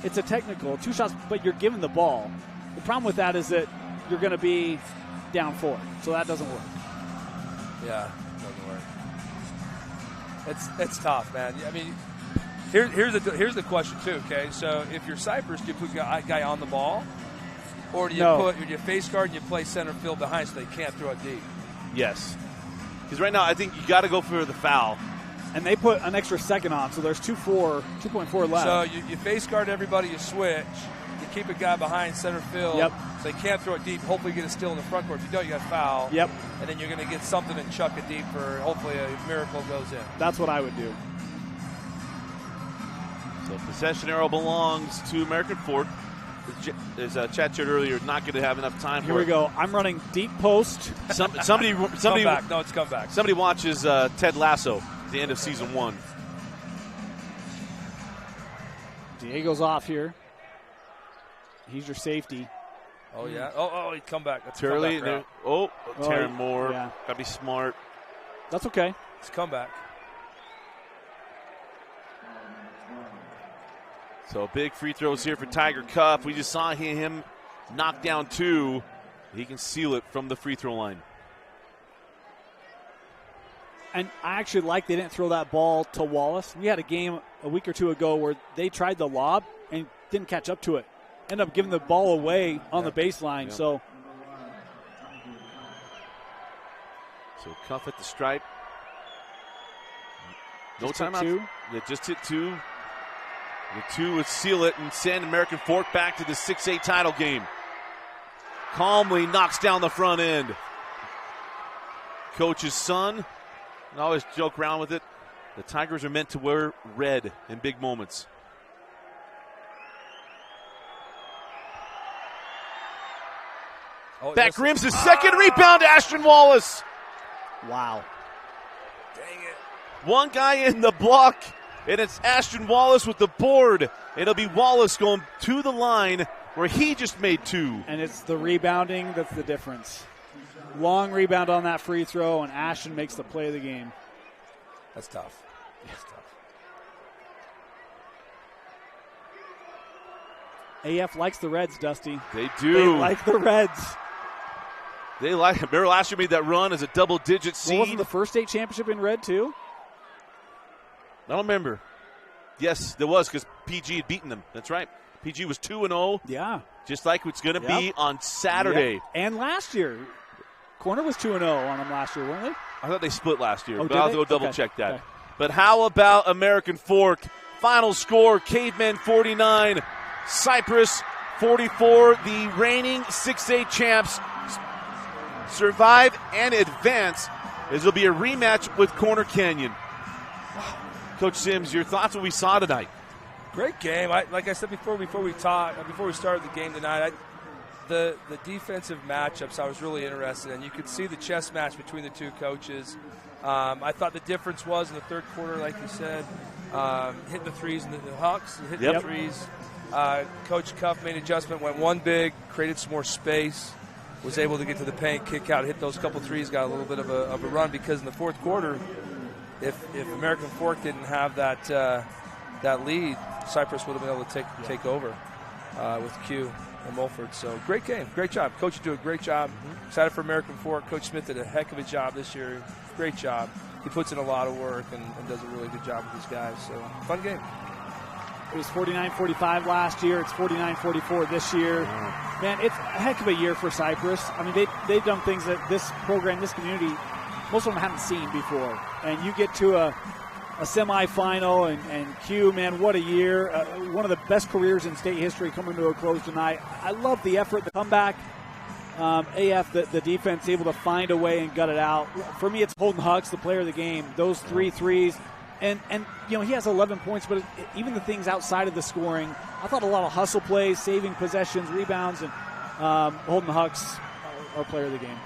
It's a technical, 2 shots, but you're given the ball. The problem with that is that you're going to be down 4, so that doesn't work. Yeah, it doesn't work. It's tough, man. I mean, here's the question too. Okay, so if you're Cyprus, do you put a guy on the ball, or do you face guard and you play center field behind so they can't throw it deep? Yes, because right now I think you got to go for the foul. And they put an extra second on, so there's 2.4 left. So you face guard everybody, you switch, you keep a guy behind center field, Yep. so they can't throw it deep. Hopefully you get a steal in the front court. If you don't, you got foul. Yep. And then you're going to get something and chuck it deep for hopefully a miracle goes in. That's what I would do. So possession arrow belongs to American Fork. As Chad shared earlier, not going to have enough time for it. Here we go. I'm running deep post. Somebody Come back. No, it's come back. Somebody watches Ted Lasso at the end of season 1. Diego's off here. He's your safety. Oh, yeah. Oh, he come back. That's Turley. Taryn Moore. Yeah. Got to be smart. That's okay. It's come back. So big free throws here for Tiger Cuff. We just saw him knock down 2. He can seal it from the free throw line. And I actually like they didn't throw that ball to Wallace. We had a game a week or 2 ago where they tried the lob and didn't catch up to it. Ended up giving the ball away on the baseline. Yep. So Cuff at the stripe. No Just hit timeout. 2. Yeah, just hit 2. The 2 would seal it and send American Fork back to the 6A title game. Calmly knocks down the front end. Coach's son, I always joke around with it. The Tigers are meant to wear red in big moments. Back rims his second rebound, Ashton Wallace. wow. Dang it. One guy in the block, and it's Ashton Wallace with the board. It'll be Wallace going to the line where he just made 2. And it's the rebounding that's the difference. Long rebound on that free throw, and Ashton makes the play of the game. That's tough. That's tough. AF likes the Reds, Dusty. They do. They like the Reds. They like. Remember last year made that run as a double-digit seed. Well, wasn't the first state championship in red too? I don't remember. Yes, there was because PG had beaten them. That's right. PG was 2-0. Yeah. Just like it's going to be on Saturday. Yep. And last year. Corner was 2-0 on them last year, weren't they? I thought they split last year, Oh, but I'll did go they? double-check that. Okay. But how about American Fork? Final score, Cavemen 49, Cyprus 44. The reigning 6A champs survive and advance as there'll be a rematch with Corner Canyon. Coach Sims, your thoughts on what we saw tonight? Great game. Like I said before we started the game tonight, the defensive matchups I was really interested in. You could see the chess match between the two coaches. I thought the difference was in the third quarter, like you said, hitting the threes and the hucks, hitting the threes. Coach Cuff made an adjustment, went one big, created some more space, was able to get to the paint, kick out, hit those couple threes, got a little bit of a run because in the fourth quarter, if American Fork didn't have that lead, Cyprus would have been able to take over with Q and Mulford. So great game, great job. Coach, you do a great job. Excited for American Fork. Coach Smith did a heck of a job this year. Great job. He puts in a lot of work and does a really good job with his guys. So fun game. It was 49-45 last year. It's 49-44 this year. Man, it's a heck of a year for Cyprus. I mean, they've done things that this program, this community, most of them haven't seen before. And you get to a semifinal, and Q, man, what a year. One of the best careers in state history coming to a close tonight. I love the effort, the comeback. AF, the defense, able to find a way and gut it out. For me, it's Holden Hucks, the player of the game. Those 3 threes. And you know, he has 11 points, but even the things outside of the scoring, I thought a lot of hustle plays, saving possessions, rebounds, and Holden Hucks, our player of the game.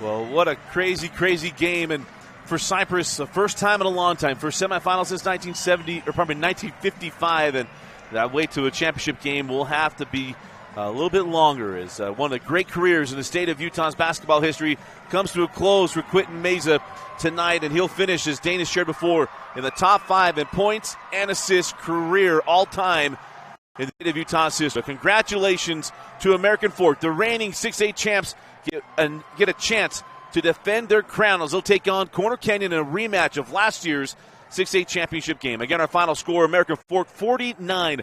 Well, what a crazy, crazy game. And for Cyprus, the first time in a long time, first semifinal since 1955, and that way to a championship game will have to be a little bit longer as one of the great careers in the state of Utah's basketball history comes to a close for Quentin Meza tonight, and he'll finish, as Dana shared before, in the top 5 in points and assists career all-time in the state of Utah's history. So congratulations to American Fork. The reigning 6A champs get a chance to defend their crown as they'll take on Corner Canyon in a rematch of last year's 6A championship game. Again, our final score, American Fork 49,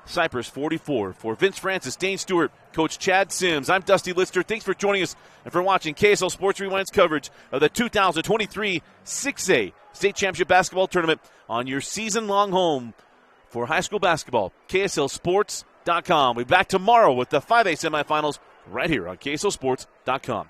Cyprus 44. For Vince Francis, Dane Stewart, Coach Chad Sims, I'm Dusty Lister. Thanks for joining us and for watching KSL Sports Rewind's coverage of the 2023 6A State Championship Basketball Tournament on your season-long home for high school basketball, KSLSports.com. We'll be back tomorrow with the 5A semifinals right here on KSLSports.com.